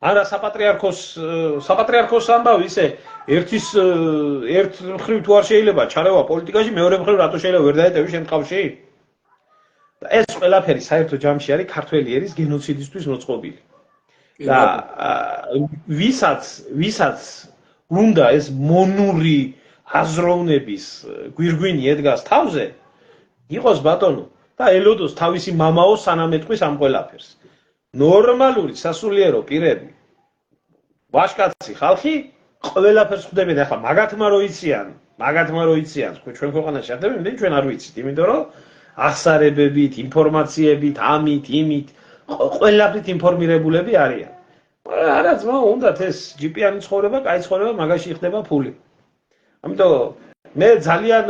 S2: არა საპატრიარქოს ამბავი ისე ერთ მხრივ თუ არ შეიძლება ჩარევა პოლიტიკაში მეორე მხრივ რატო შეიძლება ვერ დაეტევი შენ ტყავში და ეს ყველაფერი საერთო ჯამში არის ქართველი ერის გენოციდისთვის მოწყობილი და ვისაც უნდა ეს მონური აზროვნების გვირგვინი ედგას თავზე იყოს ბატონო და ელოდოს თავისი მამაო სანამ ეტყვის ამ ყველაფერს ნორმალური სასულიერო პირები ვაჟკაცი ხალხი ყველაფერს ხვდებიან ახლა მაგათმა რო იციან ჩვენ ქვეყანაში არ ხდებიან ჩვენ არ ვიცით იმიტომ რომ აღსარებებით ინფორმაციებით ამით იმით ყველაფრით ინფორმირებულები არიან არა ძმა უნდათ ეს ჯიპიანი ცხოვრება კაი ცხოვრება მაგაში ხდება ფული ამიტომ მე ძალიან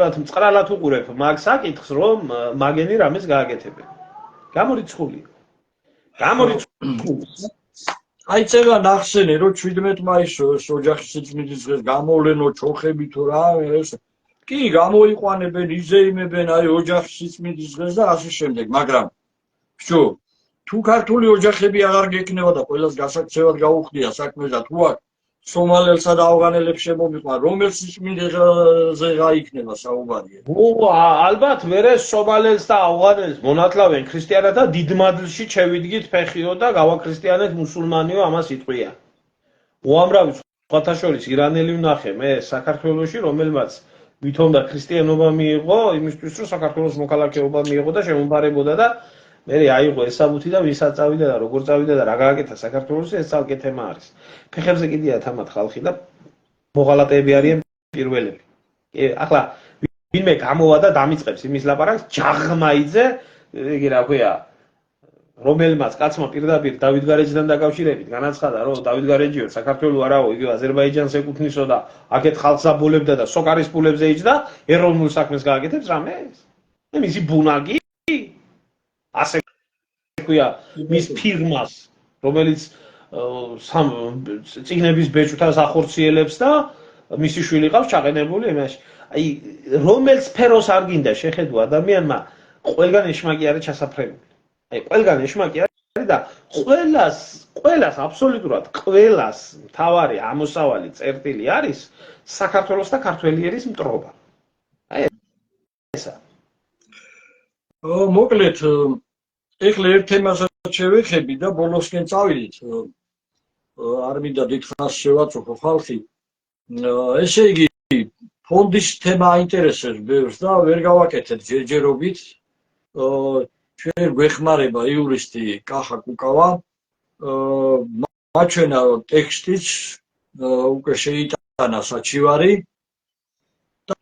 S2: მწყრალად უყურებ მაგ საკითხს რომ მაგენი რამეს გააკეთებენ გამორიცხული
S1: აი წევა ნახსენე რომ 17 მაისს ოჯახის სიწმინდის დღეს გამოვლენო ჩოხები თუ რა ეს კი გამოიყვანებენ იზეიმებენ აი ოჯახის სიწმინდის დღეს და ასე შემდეგ მაგრამ შო თუ ქართული ოჯახები აღარ გექნება და ყველას გასაქცევად გაუხდია საქმე და თუ არ სომალელსა და ავღანელებს შემომიყვა, რომელს წმინდაზე გაიქნება საუბარია.
S2: ალბათ მერე სომალელს და ავღანელს მონათლავენ ქრისტიანად და დიდმადლში შევიდგით ფეხიო და გავაქრისტიანეთ მუსულმანიო ამას იტყვია. უამრავი სხვათა შორის ირანელი ვნახე მე საქართველოში, რომელმაც ვითომდა ქრისტიანობა მიიღო, იმისთვის რომ საქართველოს მოქალაქეობა მიიღო და შემომბარებოდა და მე აიღო ესაბუთი და ვისაც წავიდა და როგორ წავიდა და რა გააკეთა საქართველოში, ეს ცალკე თემა არის. ფეხებზე კიდია თამათ ხალხი და მოღალატეები არიან პირველები. ახლა ვინმე გამოვა და დამიწყებს იმის ლაპარაკს ჯაღმაიძე, იგი რა ქვია, რომელმაც კაცმა პირდაპირ დავით გარეჯიდან დაკავშირებით განაცხადა, რომ დავით გარეჯიო საქართველოს არაო, იგი აზერბაიჯანს ეკუთვნისო და აქეთ ხალხს აბოლებდა და სოკარის ფულებზე იჯდა, ეროვნულ საქმეს გააკეთებს რამეს? მისი ბუნაგი ასე ქვია მის ფირმას, რომელიც წიგნების ბეჭდას ახორციელებს და მისი შვილი ყავს ჩაყენებული იმაში. აი, რომელ სფეროს არ გინდა შეხედო ადამიანმა, ყველგან ეშმაკი არის ჩასაფრებული. აი, ყველგან ეშმაკი არის და ყველას აბსოლუტურად ყველას მთავარი ამოსავალი წერტილი არის საქართველოს და ქართველიერის მტრობა. აი ესა.
S1: მოკლედ, ეხლა ერთ თემასაც შევეხები და ბოლოსკენ წავიდით. არ მინდა დიდხანს შევაწუხო ხალხი. ესე იგი, ფონდის თემა აინტერესებს ბევრს და ვერ გავაკეთეთ ჯერჯერობით. ჩვენ გვეხმარება იურისტი კახა კუკავა. მაჩვენა ტექსტიც უკვე შეიტანა საჩივარი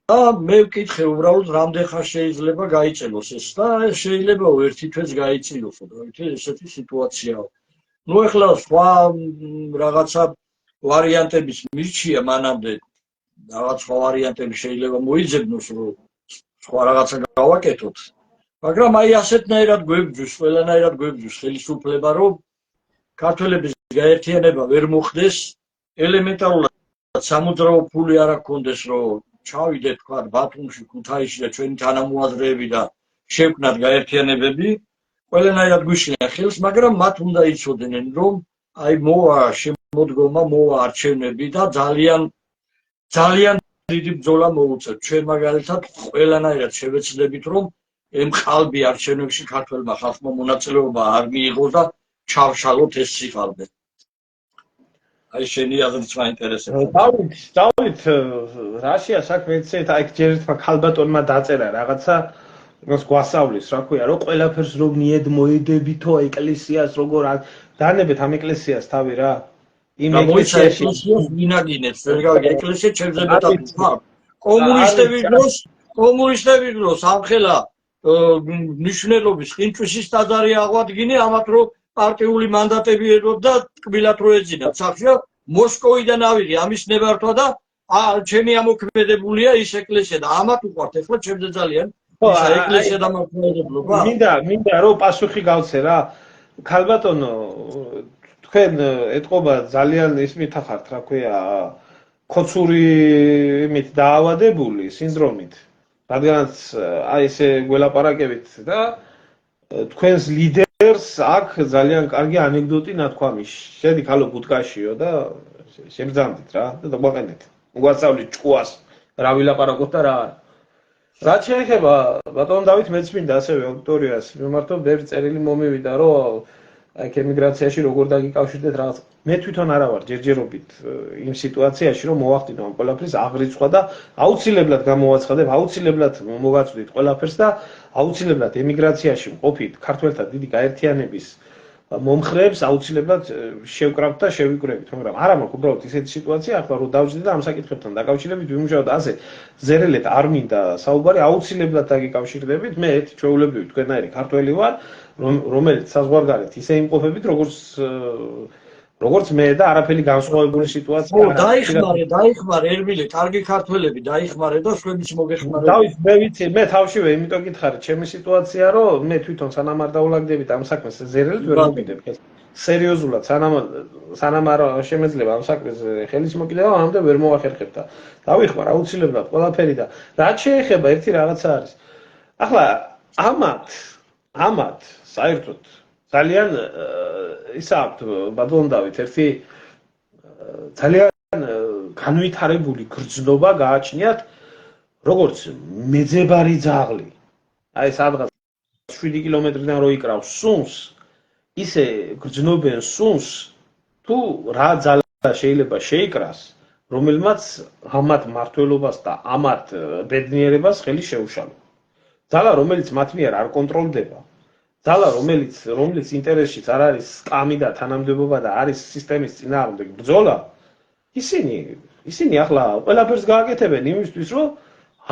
S1: და მე ვკითხე უბრალოდ რამდენ ხანს შეიძლება გაიწელოს ეს და შეიძლება ერთი თვეც გაიწილოსო და ესეთი სიტუაციაა. ნუ ეხლა სხვა რაღაცა ვარიანტების მირჩია მანამდე რაღაც სხვა ვარიანტები შეიძლება მოიძებნოს რომ სხვა რაღაცა გავაკეთოთ. მაგრამ აი ასეთნაირად გვებძვის, ყველანაირად გვებძვის ხელისუფლება, რომ ქართველების გაერთიანება ვერ მოხდეს, ელემენტარულად სამოძრაო ფული არ აქონდეს, რომ ჩავიდეთ თქვა ბათუმში, ქუთაისში და ჩვენი თანამოაზრეები და შევქმნათ გაერთიანებები, ყველანაირად გვიშლიან ხელს, მაგრამ მათ უნდა იცოდნენ, რომ აი მოვა შემოდგომა, მოვა არჩევნები და ძალიან დიდი ბრძოლა მოუწევთ. ჩვენ მაგალითად ყველანაირად შევეცდებით, რომ ემყალბი არჩევნებში ქართველმა ხალხმა მონაწილეობა არ მიიღოს და ჩავშალოთ ეს სიყალბე. აი შენი აზრიც მაინტერესებს.
S2: დავით რაშია საქმე ეცეთ, აი ჯერერთმა ქალბატონმა დაწერა რაღაცა მას გვასწავლის, რა ქვია, რომ ყველაფერს რომ მიედ მოედებითო ეკლესიას როგორ დანებეთ ამ ეკლესიას თავი რა. იმ ეკლესიაში
S1: მინაგინებს, ვერ გავიგე, ეკლესია ჩემზე მეტად ვთქვა. კომუნისტების დროს ამხელა ნიშნულობის ყინწვისის ტაძარი აღვადგინე, ამათ რომ პარტიული მანდატები ეროთ და ტკბილად რო ეძინათ სახშია, მოსკოვიდან ავიღე ამის ნებართვა და ჩემი ამოქმედებულია ის ეკლესია და ამათ უყვართ ეხლა ჩემზე ძალიან ის ეკლესია დამოქმედებლობა.
S2: მინდა რომ პასუხი გავცე რა. ქალბატონო, თქვენ ეთყობა ძალიან ისმით ახართ, რა ქვია, ქოცური იმით დაავადებული სინდრომით. რადგანაც აი ესე გველაპარაკებით და თქვენს ლიდერს აქ ძალიან კარგი ანეკდოტი ნათქვამი. შედი ქალო ბუტკაშიო და შებძანდით რა და დაგვაყენეთ. მოგვასწავლით ჭკუას რა ვილაპარაკოთ და რა არა. რაც შეეხება ბატონ დავით მეც მინდა ასევე აუდიტორიას მიმართო ბევრი წერილი მომივიდა რომ აი ემიგრაციაში როგორ დაგიკავშირდეთ რაღაც. მე თვითონ არა ვარ ჯერჯერობით იმ სიტუაციაში რომ მოვახდინო ამ ყველაფრის აღრიცხვა და აუცილებლად გამოვაცხადებ, აუცილებლად მოვაწვდით ყველაფერს და აუცილებლად ემიგრაციაში მყოფით ქართველთა დიდი გაერთიანების მომხრეებს აუცილებლად შევკრავთ და შევიკვრებით, მაგრამ არა მაქვს უბრალოდ ისეთი სიტუაცია ახლა რომ დავждდი და ამ საკითხებთან დაკავშირებით ვიმუშავოთ ასე ზერელეთ არ მინდა საუბარი აუცილებლად დაგიკავშირდებით მე ერთი ჩვეულებრივი თქვენაირი ქართველი ვარ რომელიც საზღვარგარეთ ისე იმყოფებით როგორც მე და არაფერი განსხვავებული სიტუაცია
S1: დაიხმარე ერმილე კარგი ქართველები დაიხმარე და ჩვენიც მოგეხმარებით.
S2: დავით მე ვიცი მე თავშივე იმიტომ გითხარით ჩემი სიტუაცია რომ მე თვითონ სანამ არ დაულაგდებით ამ საქმეს ზერელით ვერ მოგიდებ სერიოზულად სანამ არ შემეძლება ამ საქმეს ხელის მოკიდება ამამდე ვერ მოახერხებ და დავიხმარ აუცილებლად ყველაფერი და რაც შეეხება ერთი რაღაცა არის ახლა ამათ საერთოდ ძალიან ისა აქვთ ბატონ დავით ერთი ძალიან განვითარებული გრძნობა გააჩნიათ როგორც მეძებარი ძაღლი. აი სადღაც 7 კილომეტრიდან რო იკრავს სუნს, ისე გრძნობენ სუნს თუ რა ძალა შეიძლება შეიკრას, რომელმაც ამათ მართლობას და ამათ ბედნიერებას ხელი შეუშალო. ძალა, რომელიც მათ მიერ არ კონტროლდება, ძალა, რომელიც ინტერესშიც არ არის სკამი და თანამდებობა და არის სისტემის წინააღმდეგ ბრძოლა, ისინი ახლა ყველაფერს გააკეთებენ იმისთვის, რომ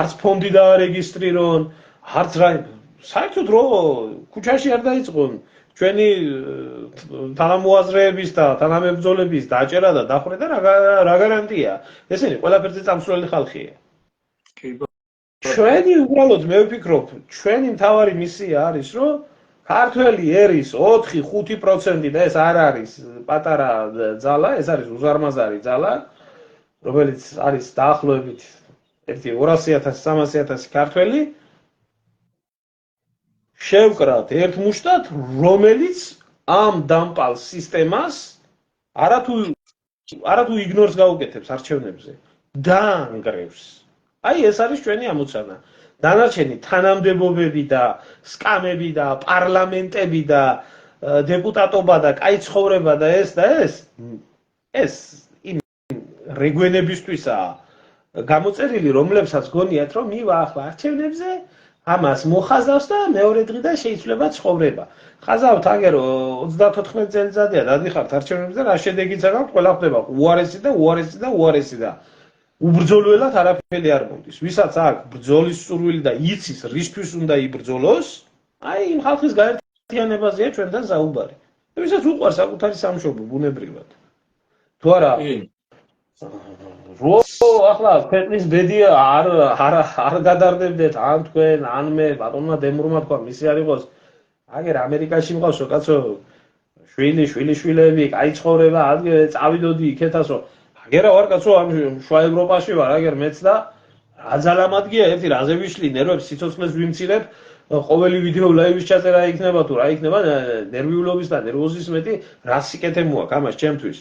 S2: არც ფონდი დაარეგისტრირონ, არც რა საერთოდ რო ქუჩაში არ დაიწყონ ჩვენი თანამოაზრეების და თანამებრძოლების დაჭერა და დახვრეტა რა გარანტია? ესენი ყველაფერზე წამსვლელი ხალხია. ჩვენი უბრალოდ მე ვფიქრობ, ჩვენი მთავარი მისია არის, რომ ქართველი ერის 4-5% და ეს არ არის პატარა ძალა, ეს არის უზარმაზარი ძალა, რომელიც არის დაახლოებით 200,000-300,000 ქართველი შევკრათ ერთ მუშტად, რომელიც ამ დამპალ სისტემას არათუ იგნორს გაუკეთებს არჩევნებზე, დაანგრევს. აი ეს არის ჩვენი ამოცანა. დანარჩენი თანამდებობები და სკამები და პარლამენტები და დეპუტატობა და კაი ცხოვრება და ეს იმ რეგვენებისთვისაა გამოწერილი, რომლებსაც გონიათ, რომ მივა ახლა არჩევნებზე, ამას მოხაზავს და მეორე დღიდან შეიძლება ცხოვრება. ხაზავთ აგერ 34 წელიწადია დადიხართ არჩევნებზე, რა შედეგიც აქვს, ყველა ხდება უარესი და უბრძოლველად არაფერი არ მომდის. ვისაც აქვს ბრძოლის სურვილი და იცის რისთვის უნდა იბრძოლოს, აი იმ ხალხის გაერთიანებაზეა ჩვენთან საუბარი. ვისაც უყვარს საკუთარი სამშობლო ბუნებრივად. თუ არა ახლა ქვეყნის ბედი არ გადარდებდეთ ან თქვენ ან მე ბატონმა დემურმა თქვა მისი არ იყოს აგერ ამერიკაში მყავსო კაცო შვილები კაი ცხოვრება ადგილ წავიდოდი იქეთასო აგერა ვარ კაცო ამ შუა ევროპაში ვარ აგერ მეც და რა ძალამადგია ერთი რაზე ვიშლი ნერვებს სიცოცხლეს ვიმცირებ ყოველი ვიდეო ლაივის ჩაწერა იქნება თუ რა იქნება ნერვიულობის და ნერვოზის მეტი რა სიკეთე მოაქვს ამას ჩემთვის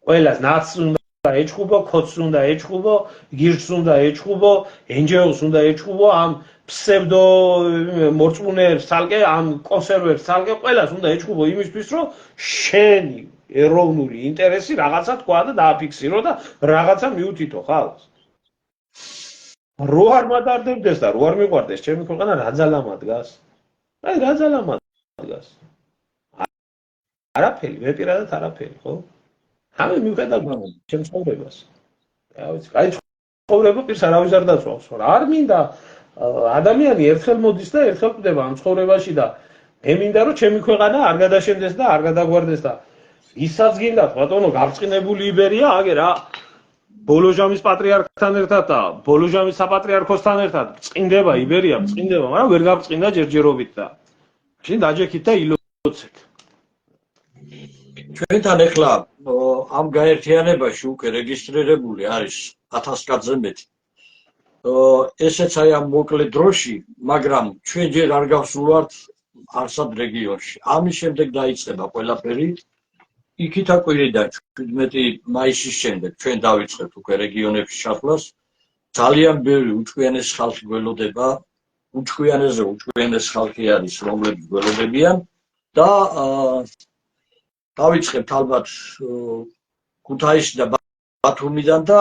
S2: ყველას ნაცს უნდა ეჩხუბო, ქოც უნდა ეჩხუბო, გირჩს უნდა ეჩხუბო, ენჯელს უნდა ეჩხუბო, ამ ფსევდო მორწმუნეებს თალკე, ამ კონსერვებს თალკე, ყველას უნდა ეჩხუბო იმისთვის, რომ შენი ეროვნული ინტერესი რაღაცა თქვა და დააფიქსირო და რაღაცა მიუთითო ხალხს. რო არ მადარდებდეს და რო არ მიყვარდეს ჩემი ქვეყანა რა ძალამა დგას? აი რა ძალამა დგას? არაფერი, მე პირადად არაფერი, ხო? ამე მივხედავ ჩემ ცხოვრებას. რა ვიცი, კაი ცხოვრება პირს არავის არ დაწვავს, რა არ მინდა ადამიანი ერთხელ მოდის და ერთხელ კვდება ამ ცხოვრებაში და მე მინდა რომ ჩემი ქვეყანა არ გადაშენდეს და არ გადაგვარდეს და ისაც გინდათ ბატონო გაბრწყინებული იბერია, აგერ რა ბოლოჟამის პატრიარქთან ერთად და ბოლოჟამის საპატრიარქოსთან ერთად წინდება იბერია, წინდება, მაგრამ ვერ გაბრწყინდა ჯერჯერობით და შენ დაჯექით და ილოცეთ.
S1: ჩვენთან ეხლა ამ გაერთიანებაში უკვე რეგისტრირებული არის 1000 კაცზე მეტი. ესეც აი ამ მოკლე დროში, მაგრამ ჩვენ ჯერ არ გავსულვართ არსად რეგიონში. ამის შემდეგ დაიწყება ყველაფერი. იქით აკვირიდან 17 მაისის შემდეგ ჩვენ დავიწყებთ უკვე რეგიონებში ჩასვლას. ძალიან ბევრი უჩვენეს ხალხი გველოდება, უჩვენეს ხალხი არის, რომლებიც გველოდებიან და დავიწყებთ ალბათ ქუთაისში და ბათუმიდან და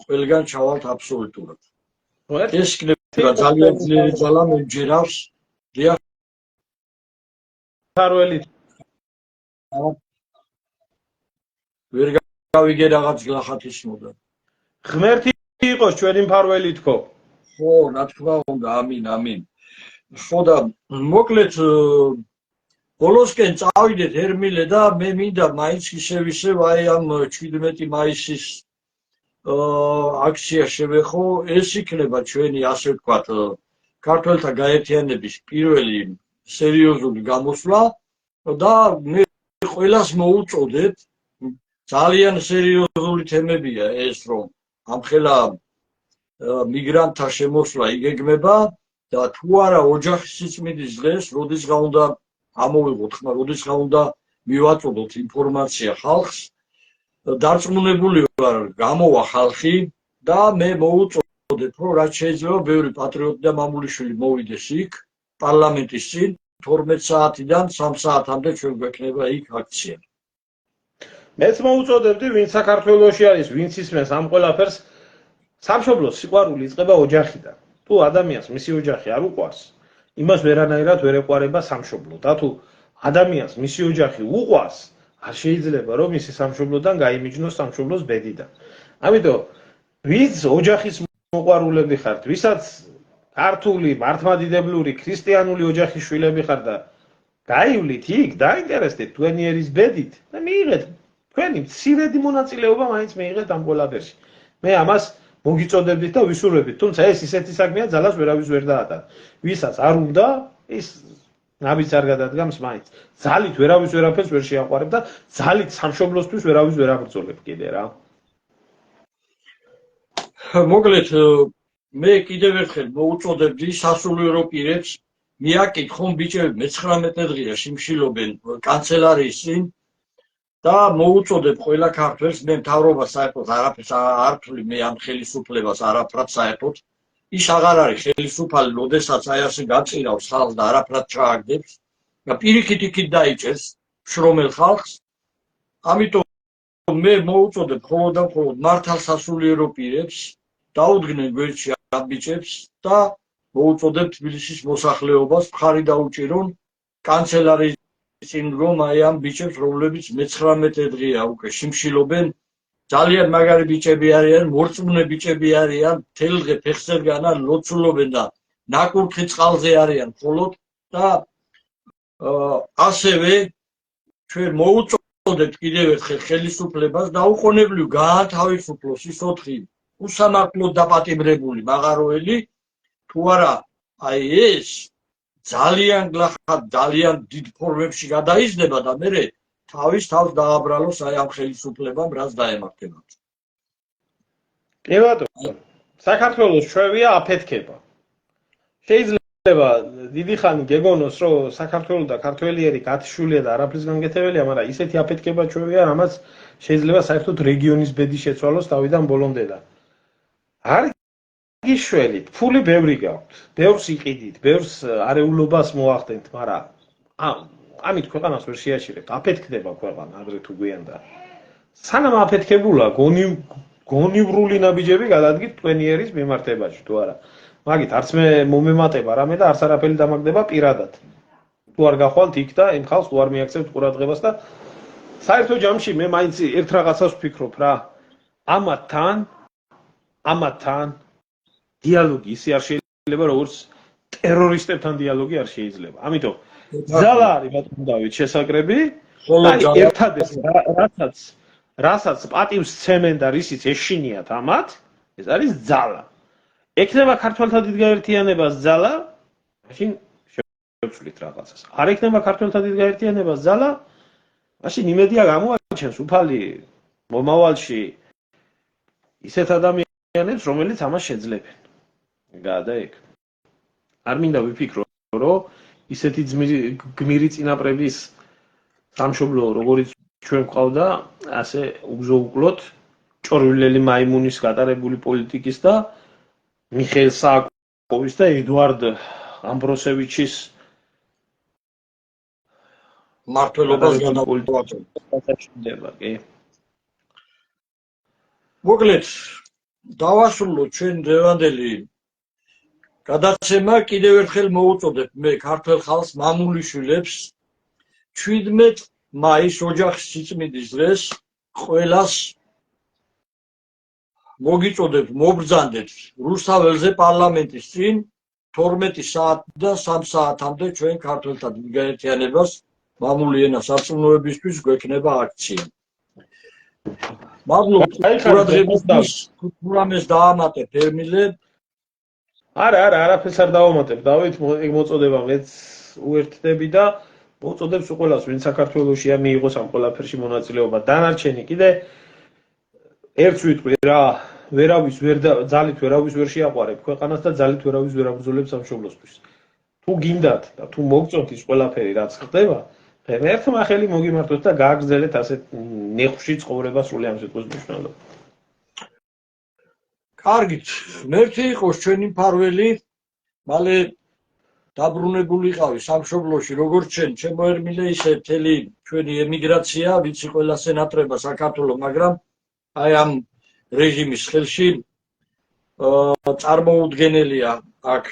S1: ყველგან ჩავალთ აბსოლუტურად. ეს იქნება ძალიან ძლიერი ძალა მემჯერავს.
S2: ფარველი
S1: ვერ გავიგე რაღაც გლახათის მოდა.
S2: ღმერთი იყოს ჩვენი მფარველი თქო.
S1: ხო, რა თქმა უნდა, ამინ. ხო და მოკლედ ბოლოსკენ წავიდეთ ერმილე და მე მინდა მაინც ისევ აი ამ 17 მაისის აქცია შევეხო, ეს იქნება ჩვენი ასე ვთქვათ ქართველთა გაერთიანების პირველი სერიოზული გამოსვლა და მე ყველას მოუწოდებ ძალიან სერიოზული თემებია ეს რომ ამხელა მიგრანტთა შემოსვლა იგეგმება და თუ არა ოჯახის სიწმინდის დღეს როდესღა უნდა ამოვიღოთ ხმა, როდესღა უნდა მივაწოდოთ ინფორმაცია ხალხს დარწმუნებული ვარ, გამოვა ხალხი და მე მოუწოდებ, რომ რაც შეიძლება ბევრი პატრიოტი და მამულიშვილი მოვიდეს იქ პარლამენტის წინ 12 საათიდან 3 საათამდე ჩვენ გვექნება იქ აქცია.
S2: მეც მოუწოდებდი, ვინც საქართველოში არის, ვინც ისმენს ამ ყველაფერს, სამშობლოს სიყვარული იწყება ოჯახიდან. თუ ადამიანს მისი ოჯახი არ უყვარს, იმას ვერანაირად ვერ ეყვარება სამშობლო. და თუ ადამიანს მისი ოჯახი უყვარს, არ შეიძლება რომ მისი სამშობლოდან გაიმიჯნოს სამშობლოს ბედიდან. ამიტომ ვინც ოჯახის მოყვარულები ხართ, ვისაც ქართული, მართლმადიდებლური, ქრისტიანული ოჯახის შვილები ხართ და გაივლით იქ, დაინტერესდეთ თქვენი ერის ბედით და მიიღეთ თქვენი მცირედი მონაწილეობა მაინც მიიღეთ ამ ყველაფერში. მე ამას მოგიწოდებდით და ვისურვებდით, თუმცა ეს ისეთი საქმეა, ძალას ვერავის ვერ დაატან. ვისაც არ უნდა, ის ნაბიჯს არ გადადგამს მაინც. ძალით ვერავის ვერაფერს ვერ შეაყვარებ და ძალით სამშობლოსთვის ვერავის ვერ აღბრძოლებ კიდე რა.
S1: მოკლედ მე კიდევ ერთხელ მოუწოდებდი სასულიერო პირებს მიაკითხონ ბიჭები მე-19 დღეა შიმშილობენ კანცელარიის წინ და მოუწოდებ ყველა ქართველს მე მთავრობას საერთოდ არაფერს არ ვთვლი მე ამ ხელისუფლებას არაფრად საერთოდ ის აღარ არის ხელისუფალი როდესაც აი ასე გაწირავს ხალხს და არაფრად ჩააგდებს და პირიქით იქით დაიჭერს შრომელ ხალხს ამიტომ მე მოუწოდებ მხოლოდ და მხოლოდ მართალ სასულიერო პირებს დაუდგნენ გვერდში ამ ბიჭებს და მოუწოდებ თბილისის მოსახლეობას მხარი დაუჭირონ კანცელარიის წინ რომ აი ამ ბიჭებს რომლებიც მე-19 დღეა უკვე შიმშილობენ ძალიან მაგარი ბიჭები არიან მორწმუნე ბიჭები არიან მთელ დღე ფეხსერგანან ლოცულობენ და ნაკურთხი წყალზე არიან მხოლოდ და ასევე ჩვენ მოუწოდებთ კიდევ ერთხელ ხელისუფლებას დაუყოვნებლივ გაათავისუფლოს ის 4 უსამართლოდ დაპატიმრებული მაღაროელი თუ არა აი ეს ძალიან გლახად ძალიან დიდ ფორმებში გადაიზრდება და მე თავის თავს დააბრალოს აი ამ ხელისუფლებამ რაც დაემართებათ.
S2: კი ბატონო, საქართველოს ჩვევია აფეთქება. შეიძლება დიდი ხანი გეგონოს რომ საქართველოს და ქართველიერი გათიშულია და არაფრის განგეთებელია, მაგრამ ისეთი აფეთქება ჩვევია, რამაც შეიძლება საერთოდ რეგიონის ბედი შეცვალოს თავიდან ბოლომდე და არ გიშველით, ფული ბევრი გაქვთ, ბევრს იყიდით, ბევრს არეულობას მოახდენთ, მაგრამ ამით ქვეყანას ვერ შეაშირებთ, აფეთქდება ქვეყანა აგრე თუ გვიანდა. სანამ აფეთქებულა გონივრული ნაბიჯები გადადგით თქვენი ერის მიმართებაში თუ არა. მაგით არც მე მომემატება რამე და არც არაფერი დამაგდება პირადად. თუ არ გახვალთ იქ და იმ ხალხს თუ არ მიაქცევთ ყურადღებას და საერთო ჯამში მე მაინც ერთ რაღაცას ვფიქრობ რა. ამათთან დიალოგი ისე არ შეიძლება როგორც ტერორისტებთან დიალოგი არ შეიძლება. ამიტომ ძალა არის ბატონო დავით შესაკრები. ერთადერთი რასაც პატივს ცემენ და რისიც ეშინიათ ამათ, ეს არის ძალა. ექნება ქართველთა დიდგაერთიანებას ძალა, მაშინ შევცვლით რაღაცას. არ ექნება ქართველთა დიდგაერთიანებას ძალა, მაშინ იმედია გამოაჩენს უფალი მომავალში ისეთ ადამიანებს, რომელიც ამას შეძლებენ. გადაიქ. არ მინდა ვიფიქრო, რომ ისეთი გმირი წინაპრების სამშობლო როგორიც ჩვენ ყავდა, ასე უგზო-უკლოდ ჭორვილელი მაიმუნის გატარებული პოლიტიკის და მიხეილ სააკოვის და ედვარდ ამბროსევიჩის
S1: მართლობას გადაგვაწყდება,
S2: კი.
S1: მოკლედ დავასრულოთ ჩვენ დღევანდელი გადაცემა კიდევ ერთხელ მოუწოდებ მე ქართველ ხალხს მამულიშვილებს 17 მაისს ოჯახის სიწმინდის დღეს ყველას მოგიწოდებთ მობრძანდეთ რუსთაველზე პარლამენტის წინ 12 საათიდან 3 საათამდე ჩვენ ქართველთა დიდგაერთიანებას მამული ენა სარწმუნოებისთვის გვექნება აქცია. მადლობთ ყურადღებისთვის, თურმეს დაამატებ ემილე.
S2: არა, არაფერს არ დავამატებ. დავით მოწოდება მეც უერთდები და მოწოდებს უყოლას ვინ საქართველოსია მიიღოს ამ ყველაფერში მონაწილეობა. დანარჩენი კიდე ერთს ვიტყვი რა, ვერავის ვერ ძალით ვერავის ვერ შეაყვარებ ქვეყანას და ძალით ვერავის ვერ აბრძოლებ სამშობლოსთვის. თუ გინდათ და თუ მოგწონთ ის ყველაფერი რაც ხდება, ღმერთმა ხელი მოგიმართოთ და გააგრძელეთ ასეთ ნეხში ცხოვრება სრული ამ სიტყვის მნიშვნელობით.
S1: კარგით, ღმერთი იყოს ჩვენი მფარველი, მალე დაბრუნებულიყავი სამშობლოში, როგორც ჩემო ერმილე, ისე მთელი ჩვენი ემიგრაცია, ვიცი ყველას ენატრება საქართველოს, მაგრამ აი ამ რეჟიმის ხელში წარმოუდგენელია აქ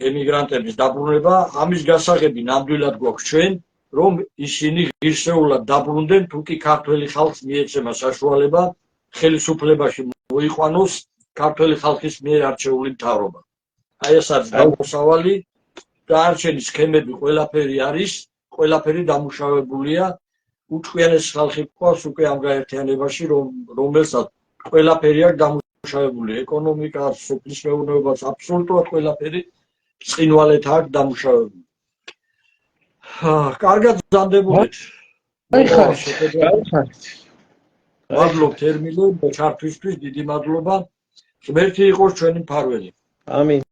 S1: ემიგრანტების დაბრუნება, ამის გასაღები ნამდვილად გვაქვს ჩვენ, რომ ისინი ღირსეულად დაბრუნდნენ, თუ კი ქართველი ხალხს მიეცემა საშუალება ხელისუფლებაში მოიყვანოს ქართველი ხალხის მიერ არჩეული მთავრობა. აი ეს არის გამოსავალი, დანარჩენი სქემები ყველაფერი არის, ყველაფერი დამუშავებულია, უჩვენეს ხალხი გვყავს უკვე ამ გაერთიანებაში, რომელსაც ყველაფერი აქვს დამუშავებული, ეკონომიკა, სოფლის მეურნეობაც, აბსოლუტურად ყველაფერი ბრწყინვალედ აქვს დამუშავებული. კარგად ზამდებოდეთ. მადლობთ ერმილე, ჩართვისთვის დიდი მადლობა. ღმერთი იყოს ჩვენი მფარველი.
S2: ამინ.